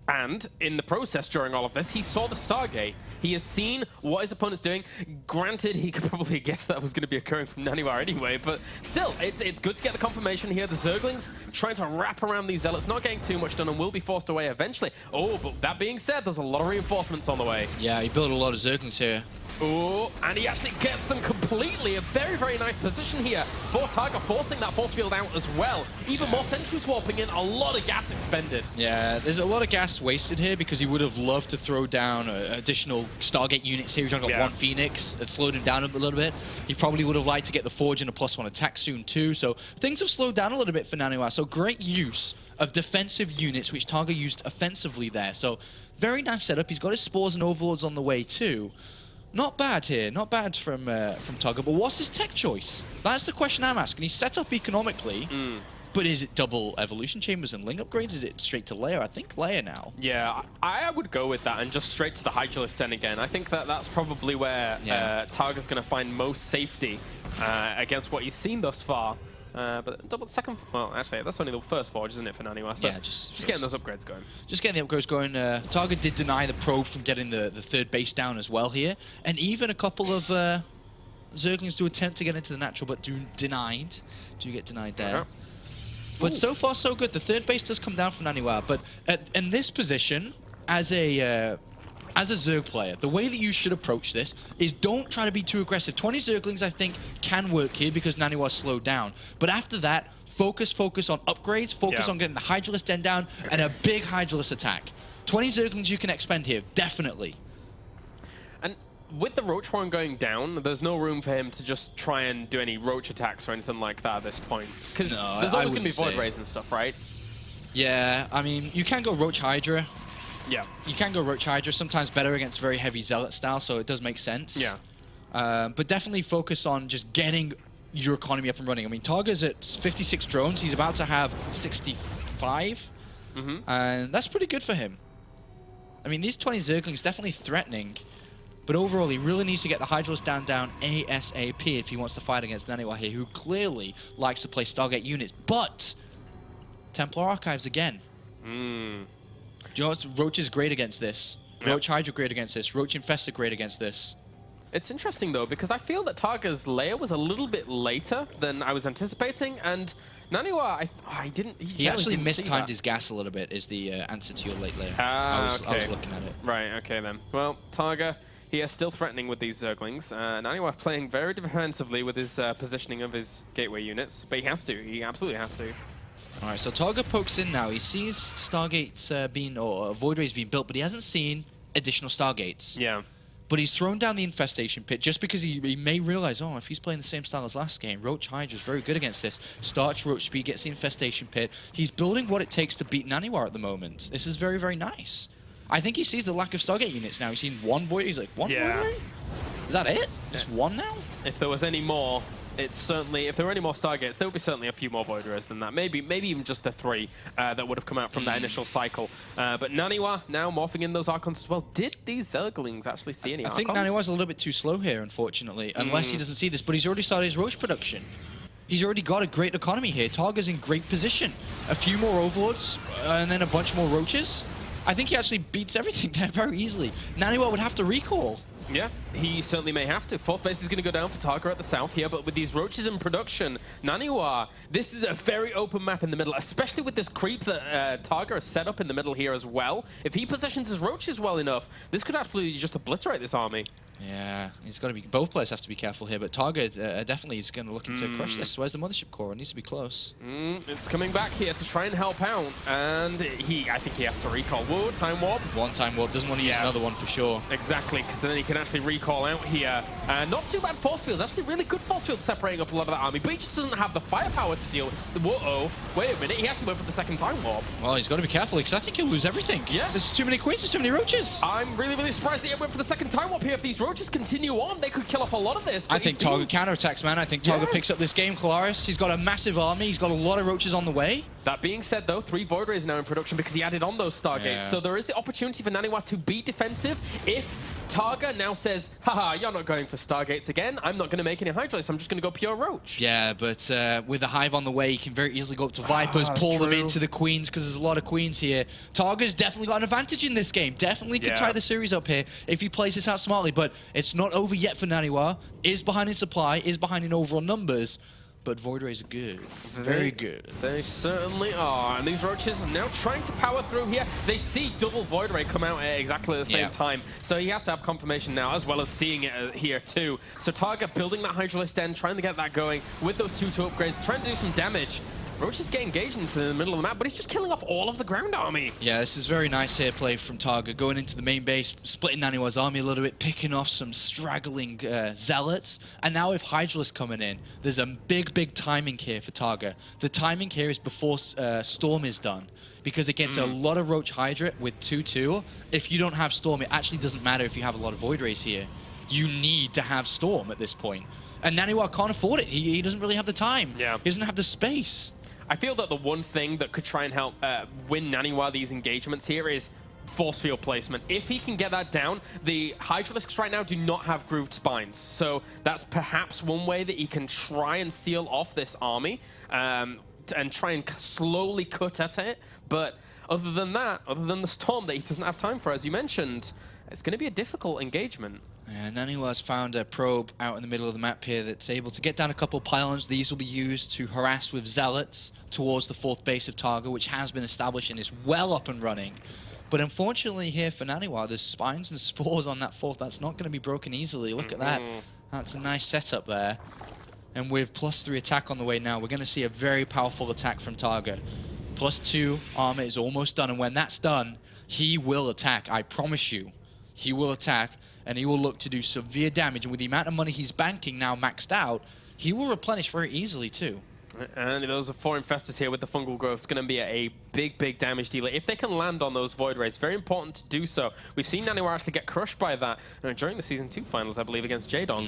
And in the process during all of this, he saw the Stargate. He has seen what his opponent's doing. Granted, he could probably guess that was going to be occurring from NaNiwa anyway, but still, it's good to get the confirmation here. The Zerglings trying to wrap around these Zealots, not getting too much done, and will be forced away eventually. Oh, but that being said, there's a lot of reinforcements on the way. Yeah, he built a lot of Zerglings here. Oh, and he actually gets them completely. A very, very nice position here for Targa, forcing that force field out as well. Even more sentries warping in, a lot of gas expended. Yeah, there's a lot of gas wasted here because he would have loved to throw down additional Stargate units here. He's only got one Phoenix. That slowed him down a little bit. He probably would have liked to get the Forge and a +1 attack soon too. So things have slowed down a little bit for NaNiwa. So great use of defensive units, which Targa used offensively there. So very nice setup. He's got his Spores and Overlords on the way too. Not bad here, not bad from Targa, but what's his tech choice? That's the question I'm asking. He's set up economically, but is it double evolution chambers and link upgrades? Is it straight to layer? I think layer now. Yeah, I would go with that and just straight to the Hydralisk Den again. I think that's probably where Targa's going to find most safety against what he's seen thus far. But double the second... Well, actually, that's only the first Forge, isn't it, for NaNiwa? So yeah, just getting those upgrades going. Just getting the upgrades going. Targa did deny the probe from getting the third base down as well here. And even a couple of Zerglings do attempt to get into the natural, but do get denied there. But so far, so good. The third base does come down from NaNiwa. But in this position, as a Zerg player, the way that you should approach this is don't try to be too aggressive. 20 Zerglings, I think, can work here because NaNiwa's slowed down. But after that, focus on upgrades, focus on getting the Hydralisk Den down, and a big Hydralisk attack. 20 Zerglings you can expend here, definitely. And with the Roach Horn going down, there's no room for him to just try and do any Roach attacks or anything like that at this point. Because there's always going to be Void Rays and stuff, right? Yeah, I mean, you can go Roach Hydra. Yeah. You can go Roach Hydra, sometimes better against very heavy Zealot style, so it does make sense. Yeah. But definitely focus on just getting your economy up and running. I mean, Targa's at 56 drones. He's about to have 65. And that's pretty good for him. I mean, these 20 Zerglings definitely threatening. But overall, he really needs to get the Hydralisk down ASAP if he wants to fight against NaNiwa here, who clearly likes to play Stargate units. But Templar Archives again. Do you know what? Roach is great against this. Roach Hydra great against this. Roach Infestor great against this. It's interesting, though, because I feel that Targa's layer was a little bit later than I was anticipating, and NaNiwa, I didn't... He actually mistimed his gas a little bit, is the answer to your late layer. I was looking at it. Right, okay then. Well, Targa, he is still threatening with these Zerglings. NaNiwa playing very defensively with his positioning of his gateway units, but he has to. He absolutely has to. All right, so Targa pokes in now. He sees Stargates or Void Rays being built, but he hasn't seen additional Stargates. Yeah. But he's thrown down the Infestation Pit just because he may realize, oh, if he's playing the same style as last game, Roach Hydra's very good against this. Starts Roach Speed, gets the Infestation Pit. He's building what it takes to beat NaNiwa at the moment. This is very, very nice. I think he sees the lack of Stargate units now. He's seen one Void. He's like, one Void Ray? Is that it? Just one now? If there was any more... It's certainly, if there were any more Stargates, there would be certainly a few more Void Rays than that. Maybe even just the 3 that would have come out from that initial cycle. But NaNiwa now morphing in those Archons as well. Did these Zerglings actually see any Archons? I think NaNiwa's a little bit too slow here, unfortunately, unless he doesn't see this. But he's already started his Roach production. He's already got a great economy here. Targa's in great position. A few more Overlords and then a bunch more Roaches. I think he actually beats everything there very easily. NaNiwa would have to recall. Yeah, he certainly may have to. Fourth base is going to go down for Targa at the south here, but with these Roaches in production, NaNiwa, this is a very open map in the middle, especially with this creep that Targa has set up in the middle here as well. If he positions his Roaches well enough, this could absolutely just obliterate this army. Yeah, he's got to be. Both players have to be careful here, but Targa definitely is going to look to crush this. Where's the mothership core? It needs to be close. It's coming back here to try and help out, and I think he has to recall. Whoa, time warp. One time warp. Doesn't want to use another one for sure. Exactly, because then he can actually recall out here. Not too bad force fields. Actually, really good force field separating up a lot of that army, but he just doesn't have the firepower to deal with. Whoa, wait a minute. He has to wait for the second time warp. Well, he's got to be careful because I think he'll lose everything. Yeah. There's too many queens. There's too many roaches. I'm really, really surprised that he went for the second time warp here. If these roaches continue on, they could kill off a lot of this. I think Targa counterattacks, man. I think Targa picks up this game. Kalaris, he's got a massive army. He's got a lot of roaches on the way. That being said, though, 3 Void Rays now in production because he added on those Stargates. Yeah. So there is the opportunity for NaNiwa to be defensive if Targa now says, haha, you're not going for Stargates again. I'm not going to make any Hydralisk. I'm just going to go pure Roach. Yeah, but with the Hive on the way, he can very easily go up to Vipers, pull them into the Queens because there's a lot of Queens here. Targa's definitely got an advantage in this game. Definitely could tie the series up here if he plays this out smartly, but it's not over yet for NaNiwa. Is behind in supply, is behind in overall numbers. But Void Rays are good. Very good. They certainly are. And these Roaches are now trying to power through here. They see double Void Ray come out at exactly the same time. So he has to have confirmation now, as well as seeing it here too. So Targa building that Hydralisk Den, trying to get that going with those 2 upgrades, trying to do some damage. Roach is getting engaged into the middle of the map, but he's just killing off all of the ground army. Yeah, this is very nice here play from Targa, going into the main base, splitting NaNiwa's army a little bit, picking off some straggling zealots. And now with Hydralisk coming in, there's a big, big timing here for Targa. The timing here is before Storm is done, because it gets a lot of Roach Hydra with 2-2. If you don't have Storm, it actually doesn't matter if you have a lot of Void Rays here. You need to have Storm at this point. And NaNiwa can't afford it. He doesn't really have the time. Yeah. He doesn't have the space. I feel that the one thing that could try and help win NaNiwa these engagements here is force field placement. If he can get that down, the Hydralisks right now do not have grooved spines. So that's perhaps one way that he can try and seal off this army and try and slowly cut at it. But other than that, other than the storm that he doesn't have time for, as you mentioned, it's going to be a difficult engagement. NaNiwa's found a probe out in the middle of the map here that's able to get down a couple pylons. These will be used to harass with zealots towards the 4th base of Targa, which has been established and is well up and running. But unfortunately here for NaNiwa, there's spines and spores on that 4th. That's not going to be broken easily. Look at that. That's a nice setup there. And with +3 attack on the way now, we're going to see a very powerful attack from Targa. +2 armor is almost done, and when that's done, he will attack. I promise you. He will attack, and he will look to do severe damage. And with the amount of money he's banking now maxed out, he will replenish very easily too. And those are 4 Infestors here with the Fungal Growth. It's going to be a big, big damage dealer. If they can land on those Void Rays, very important to do so. We've seen NaNiwa actually get crushed by that during the Season 2 finals, I believe, against Jadon.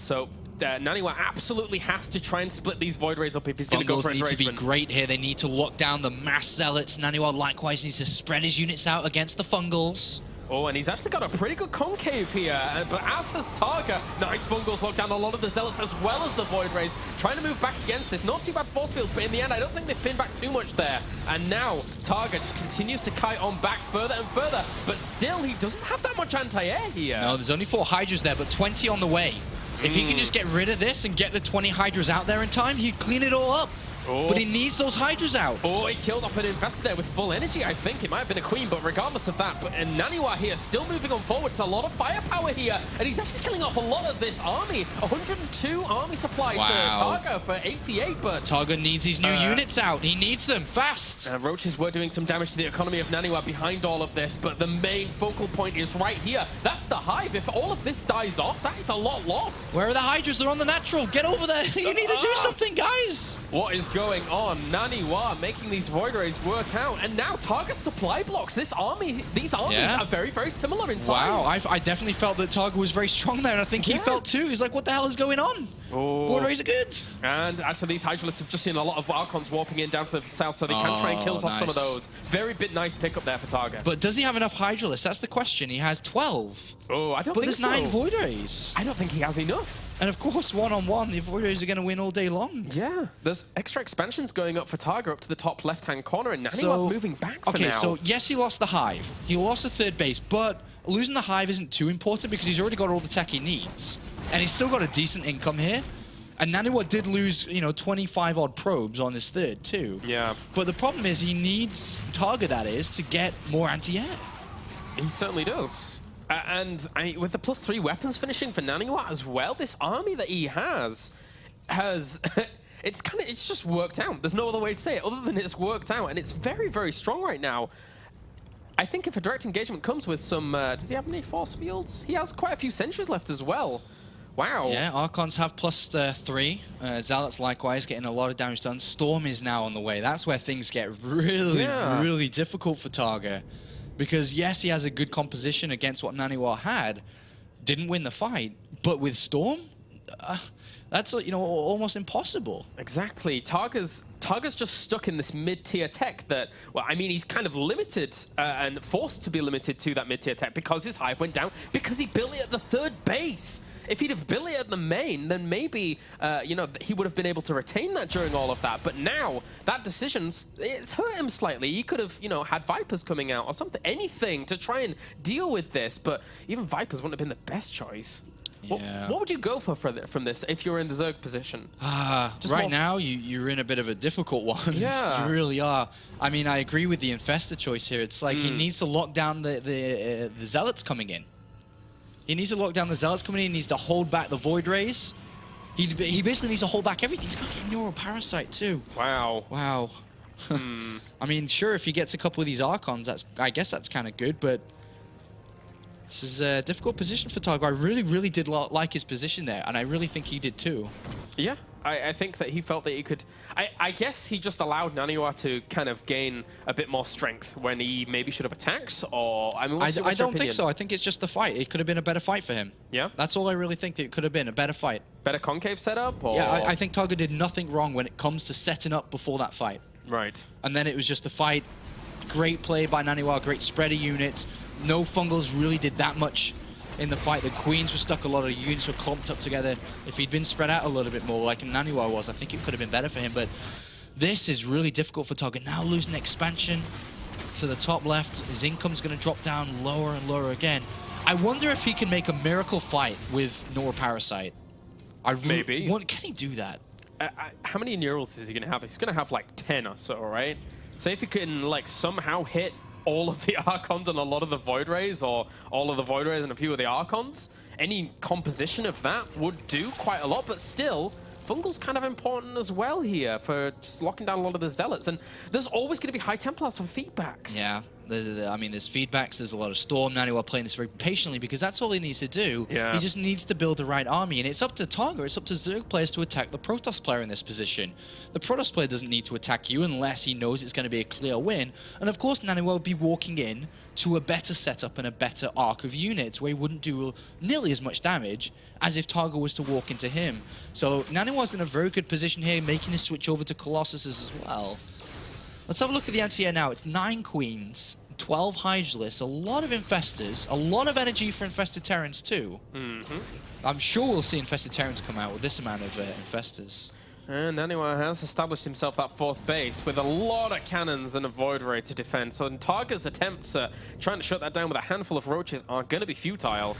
So NaNiwa absolutely has to try and split these Void Rays up if he's going to go for Fungals need to be great here. They need to lock down the mass zealots. NaNiwa likewise needs to spread his units out against the Fungals. Oh, and he's actually got a pretty good concave here. But as has Targa, nice Fungals lock down a lot of the Zealots as well as the Void Rays. Trying to move back against this. Not too bad force fields, but in the end, I don't think they've pinned back too much there. And now, Targa just continues to kite on back further and further. But still, he doesn't have that much anti-air here. No, there's only 4 Hydras there, but 20 on the way. If he can just get rid of this and get the 20 Hydras out there in time, he'd clean it all up. But he needs those Hydras out. Oh, he killed off an Infestor there with full energy, I think. It might have been a Queen, but regardless of that. But NaNiwa here still moving on forward. It's a lot of firepower here. And he's actually killing off a lot of this army. 102 army supply to Targa for 88, but... Targa needs his new units out. He needs them fast. Roaches were doing some damage to the economy of NaNiwa behind all of this, but the main focal point is right here. That's the Hive. If all of this dies off, that is a lot lost. Where are the Hydras? They're on the natural. Get over there. You need to do something, guys. What is going on? NaNiwa making these Void Rays work out, and now Targa's supply blocks. These armies are very, very similar in size. Wow, I definitely felt that Targa was very strong there, and I think he felt too. He's like, what the hell is going on? Void Rays are good. And actually, these Hydralisks have just seen a lot of Archons warping in down to the south, so they can try and kill off some of those. Very nice pickup there for Targa. But does he have enough Hydralisks? That's the question. He has 12. Oh, I don't think so. But there's 9 Void Rays. I don't think he has enough. And of course, one-on-one, the Void Rays are going to win all day long. Yeah, there's extra expansions going up for Targa up to the top left-hand corner, and NaNiwa's moving back for now. Okay, so yes, he lost the Hive. He lost the 3rd base, but losing the Hive isn't too important because he's already got all the tech he needs. And he's still got a decent income here. And NaNiwa did lose, 25-odd probes on his 3rd, too. Yeah. But the problem is he needs Targa, that is, to get more anti-air. He certainly does. And with the +3 weapons finishing for NaNiwa as well, this army that he has it's just worked out. There's no other way to say it other than it's worked out, and it's very, very strong right now. I think if a direct engagement comes with some, does he have any force fields? He has quite a few sentries left as well. Wow. Yeah, Archons have +3. Zealots likewise getting a lot of damage done. Storm is now on the way. That's where things get really, really difficult for Targa. Because yes, he has a good composition against what NaNiwa had. Didn't win the fight, but with Storm, that's almost impossible. Exactly. Targa's just stuck in this mid-tier tech that, well, I mean, he's kind of limited and forced to be limited to that mid-tier tech because his hive went down because he built it at the 3rd base. If he'd have built it at the main, then maybe, he would have been able to retain that during all of that. But now, that it's hurt him slightly. He could have, had Vipers coming out or something, anything to try and deal with this. But even Vipers wouldn't have been the best choice. Yeah. What would you go for from this if you're in the Zerg position? Right now, you're in a bit of a difficult one. Yeah. You really are. I mean, I agree with the Infestor choice here. It's like he needs to lock down the Zealots coming in. He needs to lock down the Zealots coming in. He needs to hold back the Void Rays. He basically needs to hold back everything. He's got to get Neural Parasite too. Wow. Wow. I mean, sure, if he gets a couple of these Archons, I guess that's kind of good, but this is a difficult position for Targa. I really, really did like his position there, and I really think he did too. Yeah, I think that he felt that he could... I guess he just allowed NaNiwa to kind of gain a bit more strength when he maybe should have attacked, or... I mean, I don't think so. I think it's just the fight. It could have been a better fight for him. Yeah? That's all I really think that it could have been, a better fight. Better concave setup, or...? Yeah, I think Targa did nothing wrong when it comes to setting up before that fight. Right. And then it was just the fight. Great play by NaNiwa, great spread of units. No Fungals really did that much in the fight. The Queens were stuck, a lot of units were clumped up together. If he'd been spread out a little bit more like NaNiwa was, I think it could have been better for him. But this is really difficult for Targa. Now losing expansion to the top left. His income's going to drop down lower and lower again. I wonder if he can make a miracle fight with Nora Parasite. Maybe. Can he do that? How many neurals is he going to have? He's going to have like 10 or so, right? So if he can like somehow hit all of the Archons and a lot of the Void Rays, or all of the Void Rays and a few of the Archons, any composition of that would do quite a lot, but still, Fungal's kind of important as well here for just locking down a lot of the Zealots. And there's always going to be high Templars for feedbacks. Yeah, there's feedbacks, there's a lot of Storm. NaNiwa playing this very patiently because that's all he needs to do. Yeah. He just needs to build the right army, and it's up to Targa, it's up to Zerg players to attack the Protoss player in this position. The Protoss player doesn't need to attack you unless he knows it's going to be a clear win. And of course, NaNiwa will be walking in to a better setup and a better arc of units where he wouldn't do nearly as much damage as if Targa was to walk into him. So NaNiwa's in a very good position here, making a switch over to Colossuses as well. Let's have a look at the anti-air now. It's 9 Queens, 12 Hydralisks, a lot of Infestors, a lot of energy for Infested Terrans too. I'm sure we'll see Infested Terrans come out with this amount of Infestors. And NaNiwa has established himself that 4th base with a lot of cannons and a Void Ray to defend. So Targa's attempts at trying to shut that down with a handful of roaches are going to be futile.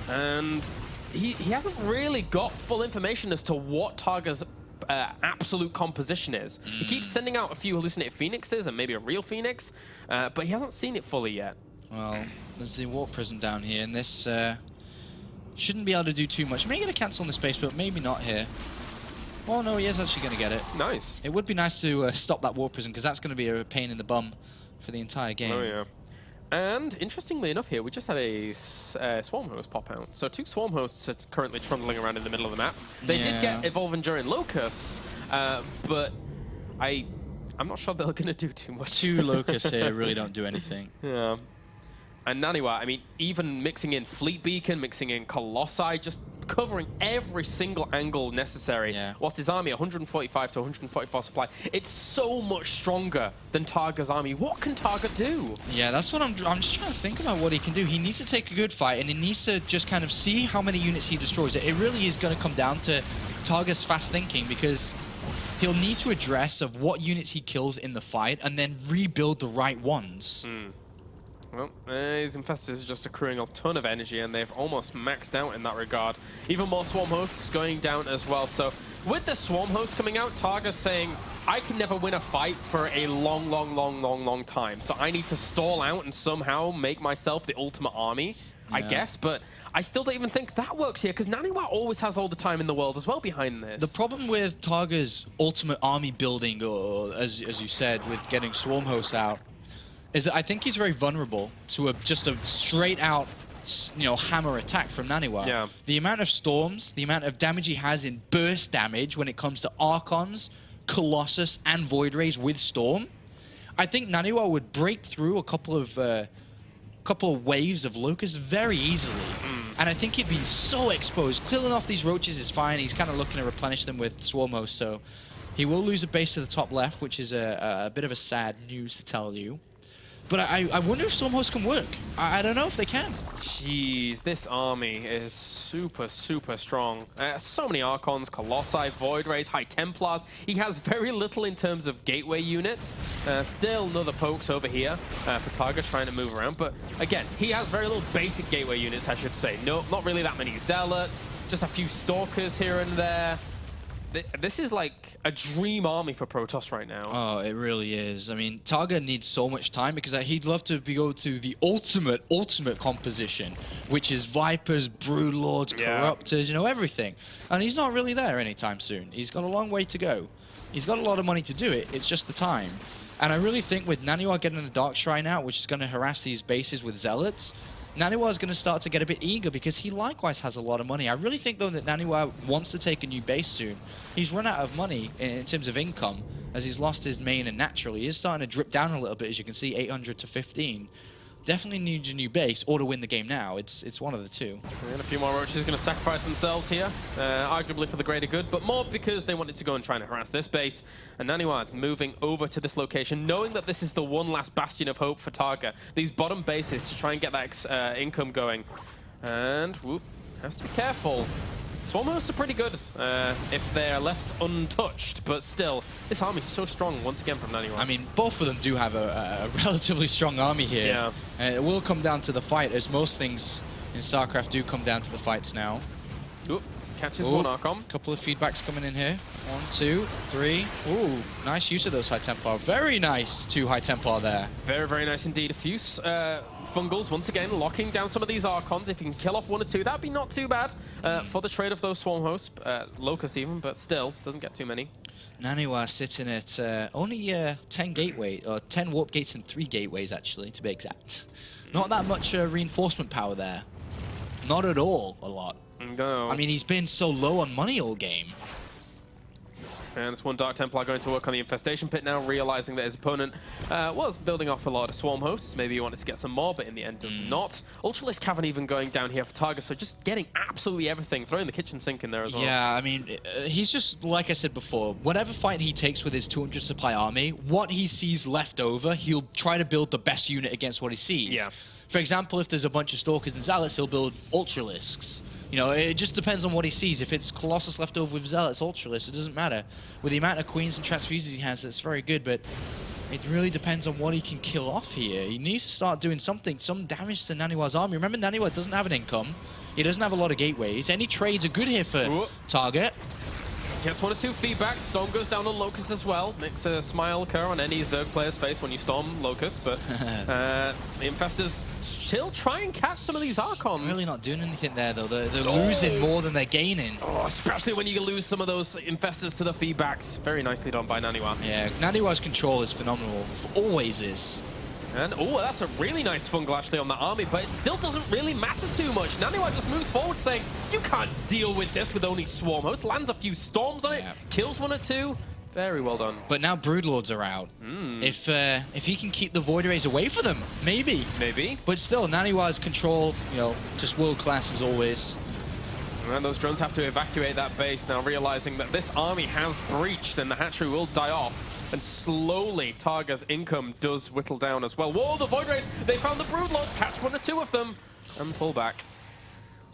And he hasn't really got full information as to what Targa's absolute composition is. He keeps sending out a few hallucinated Phoenixes and maybe a real Phoenix, but he hasn't seen it fully yet. Well, there's the Warp Prism down here, and this shouldn't be able to do too much. Maybe going to cancel on the space, but maybe not here. Oh no, he is actually going to get it. Nice. It would be nice to stop that Warp Prism, because that's going to be a pain in the bum for the entire game. Oh yeah. And interestingly enough here, we just had a Swarm Host pop out. So 2 Swarm Hosts are currently trundling around in the middle of the map. They did get Evolve Enduring Locusts, but I'm not sure they're going to do too much. 2 Locusts here really don't do anything. Yeah. And NaNiwa, I mean, even mixing in Fleet Beacon, mixing in Colossi, just covering every single angle necessary. Yeah. What's his army? 145 to 144 supply. It's so much stronger than Targa's army. What can Targa do? Yeah, that's what I'm just trying to think about what he can do. He needs to take a good fight, and he needs to just kind of see how many units he destroys. It really is going to come down to Targa's fast thinking, because he'll need to address of what units he kills in the fight and then rebuild the right ones. Well, these Infestors are just accruing a ton of energy, and they've almost maxed out in that regard. Even more Swarm Hosts going down as well. So with the Swarm Host coming out, Targa's saying, I can never win a fight for a long time. So I need to stall out and somehow make myself the ultimate army. I guess, but I still don't even think that works here, because NaNiwa always has all the time in the world as well behind this. The problem with Targa's ultimate army building, or as you said, with getting Swarm Hosts out, is that I think he's very vulnerable to just a straight-out, hammer attack from NaNiwa. Yeah. The amount of storms, the amount of damage he has in burst damage when it comes to Archons, Colossus, and Void Rays with Storm, I think NaNiwa would break through a couple of waves of Locusts very easily. And I think he'd be so exposed. Clearing off these roaches is fine. He's kind of looking to replenish them with Swarm Host, so he will lose a base to the top left, which is a bit of a sad news to tell you. But I wonder if Swarm Host can work. I don't know if they can. Jeez, this army is super, super strong. So many Archons, Colossi, Void Rays, High Templars. He has very little in terms of gateway units. Still another pokes over here for Targa trying to move around. But again, he has very little basic gateway units, I should say. No, not really that many Zealots. Just a few Stalkers here and there. This is like a dream army for Protoss right now. Oh, it really is. I mean, Targa needs so much time because he'd love to go to the ultimate composition, which is Vipers, Broodlords, Corruptors, everything. And he's not really there anytime soon. He's got a long way to go. He's got a lot of money to do it. It's just the time. And I really think with NaNiwa getting the Dark Shrine out, which is going to harass these bases with Zealots, NaNiwa is going to start to get a bit eager because he likewise has a lot of money. I really think, though, that NaNiwa wants to take a new base soon. He's run out of money in terms of income as he's lost his main, and naturally he is starting to drip down a little bit, as you can see, 800 to 15. Definitely needs a new base or to win the game now. It's one of the two. And a few more roaches going to sacrifice themselves here, arguably for the greater good, but more because they wanted to go and try and harass this base. And NaNiwa moving over to this location, knowing that this is the one last bastion of hope for Targa. These bottom bases to try and get that income going. And, whoop, has to be careful. Swarm Hosts are pretty good if they're left untouched, but still, this army's so strong once again from NaNiwa. I mean, both of them do have a relatively strong army here. Yeah. It will come down to the fight, as most things in StarCraft do come down to the fights now. Oop, catches one Archon. Couple of feedbacks coming in here. 1, 2, 3. Ooh, nice use of those High Templar. Very nice 2 High Templar there. Very, very nice indeed. A few Fungals, once again, locking down some of these Archons. If you can kill off 1 or 2, that'd be not too bad for the trade of those Swarm Hosts. Locust even, but still, doesn't get too many. NaNiwa sitting at only 10 gateway, or 10 warp gates and 3 gateways, actually, to be exact. Not that much reinforcement power there. Not at all a lot. No. I mean, he's been so low on money all game. And this one Dark Templar going to work on the Infestation Pit now, realizing that his opponent was building off a lot of Swarm Hosts. Maybe he wanted to get some more, but in the end does not. Ultralisk Cavern even going down here for Targa, so just getting absolutely everything, throwing the kitchen sink in there as well. Yeah, I mean, he's just, like I said before, whatever fight he takes with his 200 supply army, what he sees left over, he'll try to build the best unit against what he sees. Yeah. For example, if there's a bunch of Stalkers and Zealots, he'll build Ultralisks. It just depends on what he sees. If it's Colossus left over with Zealots, Ultralisk, it doesn't matter. With the amount of Queens and Transfuses he has, that's very good, but it really depends on what he can kill off here. He needs to start doing something, some damage to NaNiwa's army. Remember, NaNiwa doesn't have an income. He doesn't have a lot of gateways. Any trades are good here for Target. Gets 1 or 2 feedbacks. Storm goes down on Locust as well. Makes a smile occur on any Zerg player's face when you storm Locust, but the Infestors still try and catch some of these Archons. Really not doing anything there, though. They're losing more than they're gaining. Oh, especially when you lose some of those Infestors to the feedbacks. Very nicely done by NaNiwa. Yeah, NaNiwa's control is phenomenal. Always is. And, oh, that's a really nice fungal actually on that army, but it still doesn't really matter too much. NaNiwa just moves forward saying, you can't deal with this with only Swarm Hosts. Lands a few Storms on it, kills 1 or 2. Very well done. But now Broodlords are out. If he can keep the Void Rays away from them, maybe. Maybe. But still, NaNiwa's control, just world class as always. And those drones have to evacuate that base now, realizing that this army has breached and the hatchery will die off. And slowly, Targa's income does whittle down as well. Whoa, the Void Rays! They found the Broodlords! Catch 1 or 2 of them! And pull back.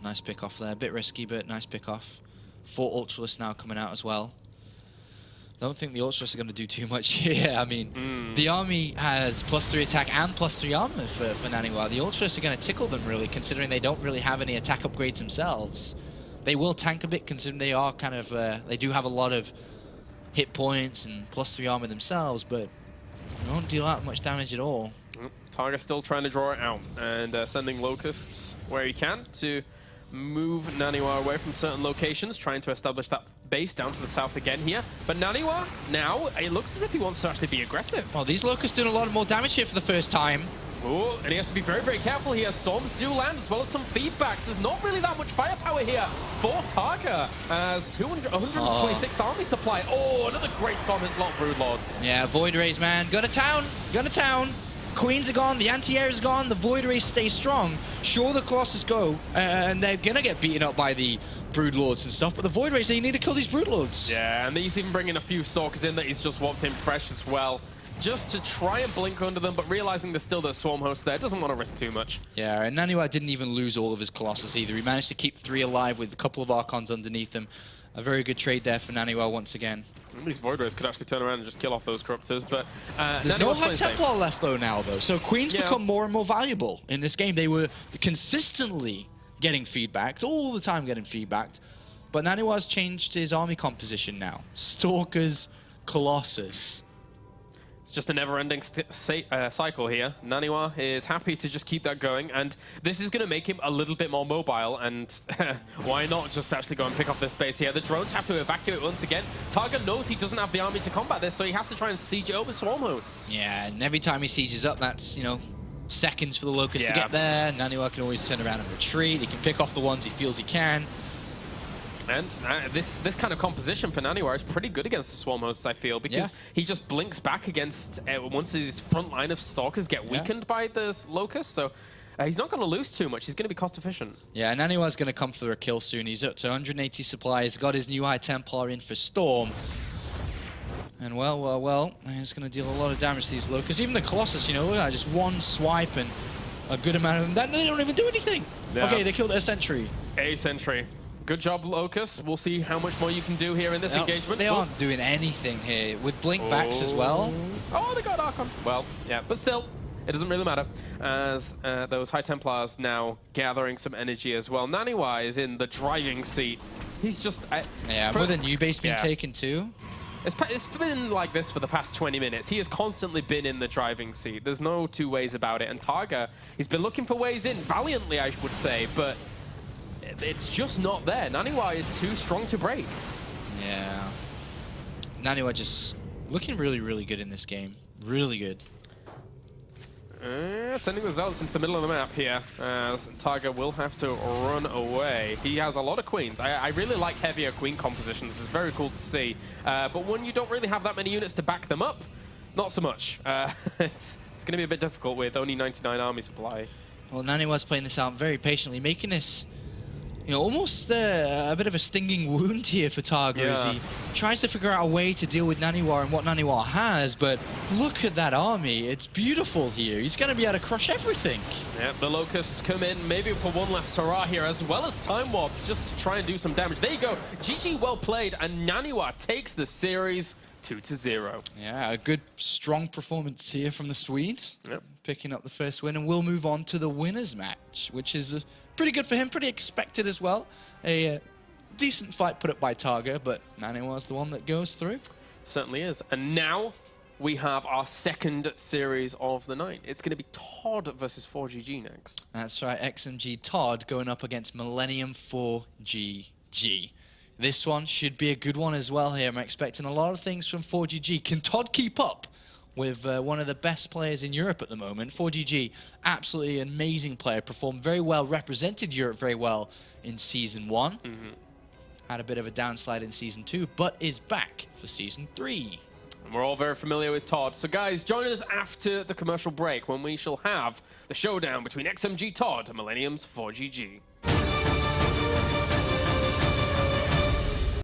Nice pick off there. A bit risky, but nice pick off. 4 Ultralists now coming out as well. Don't think the Ultralists are going to do too much here. I mean, the army has +3 attack and +3 armor for NaNiwa. The Ultralists are going to tickle them, really, considering they don't really have any attack upgrades themselves. They will tank a bit, considering they are kind of... they do have a lot of hit points and +3 armor themselves, but they don't deal out much damage at all. Targa still trying to draw it out and sending Locusts where he can to move NaNiwa away from certain locations, trying to establish that base down to the south again here. But NaNiwa, now, it looks as if he wants to actually be aggressive. Well, these Locusts doing a lot more damage here for the first time. Ooh, and he has to be very, very careful here. Storms do land, as well as some feedbacks. There's not really that much firepower here for Targa, as 126 army supply. Oh, another great storm has lot Broodlords. Yeah, Void Rays, man. Go to town. Go to town. Queens are gone, the anti-air is gone, the Void Rays stay strong. Sure, the Colossus go, and they're gonna get beaten up by the Broodlords and stuff, but the Void Rays, they need to kill these Broodlords. Yeah, and he's even bringing a few Stalkers in that he's just walked in fresh as well, just to try and blink under them, but realizing there's still the Swarm host there, doesn't want to risk too much. Yeah, and NaNiwa didn't even lose all of his Colossus either. He managed to keep 3 alive with a couple of Archons underneath him. A very good trade there for NaNiwa once again. These Void Rays could actually turn around and just kill off those Corruptors, but there's no High Templar left though now, though. So Queens become more and more valuable in this game. They were consistently getting feedbacked, all the time getting feedbacked. But NaNiwa's changed his army composition now. Stalkers, Colossus. It's just a never-ending cycle here. NaNiwa is happy to just keep that going, and this is going to make him a little bit more mobile, and why not just actually go and pick up this base here? The drones have to evacuate once again. Targa knows he doesn't have the army to combat this, so he has to try and siege it over Swarm hosts. Yeah, and every time he sieges up, that's, you know, seconds for the Locust to get there. NaNiwa can always turn around and retreat. He can pick off the ones he feels he can. And this kind of composition for NaNiwa is pretty good against the Swarm hosts, I feel, because he just blinks back against once his front line of Stalkers get weakened by the Locust. So he's not going to lose too much. He's going to be cost efficient. Yeah, NaNiwa's going to come for a kill soon. He's up to 180 supplies. Got his new High Templar in for Storm. And well, he's going to deal a lot of damage to these Locusts. Even the Colossus, you know, just one swipe and a good amount of them. They don't even do anything. Yeah. Okay, they killed a sentry. A sentry. Good job, Locust. We'll see how much more you can do here in this engagement. They aren't doing anything here. With blink backs as well. Oh, they got Archon. Well, yeah, but still, it doesn't really matter, as those High Templars now gathering some energy as well. NaNiwa is in the driving seat. He's just... with a new base being taken too. It's been like this for the past 20 minutes. He has constantly been in the driving seat. There's no two ways about it. And Targa, he's been looking for ways in, valiantly, I would say, but it's just not there. NaNiwa is too strong to break. Yeah. NaNiwa just looking really, really good in this game. Really good. Sending the Zealots into the middle of the map here, as Targa will have to run away. He has a lot of Queens. I really like heavier Queen compositions. It's very cool to see. But when you don't really have that many units to back them up, not so much. It's going to be a bit difficult with only 99 army supply. Well, NaNiwa's playing this out very patiently, making this, you know, almost a bit of a stinging wound here for Targa as he tries to figure out a way to deal with NaNiwa and what NaNiwa has, but look at that army. It's beautiful here. He's going to be able to crush everything. Yeah, the Locusts come in maybe for one last hurrah here, as well as Time Warps, just to try and do some damage. There you go. GG, well played, and NaNiwa takes the series 2-0. Yeah, a good, strong performance here from the Swedes. Yep. Picking up the first win, and we'll move on to the winners match, which is pretty good for him, pretty expected as well. A decent fight put up by Targa, but NaNiwa's the one that goes through. Certainly is. And now we have our second series of the night. It's going to be Todd versus 4GG next. That's right, XMG Todd going up against Millennium 4GG. This one should be a good one as well here. I'm expecting a lot of things from 4GG. Can Todd keep up with one of the best players in Europe at the moment? 4GG, absolutely amazing player, performed very well, represented Europe very well in Season 1. Had a bit of a downslide in Season 2, but is back for Season 3. And we're all very familiar with Todd. So guys, join us after the commercial break when we shall have the showdown between XMG Todd and Millennium's 4GG.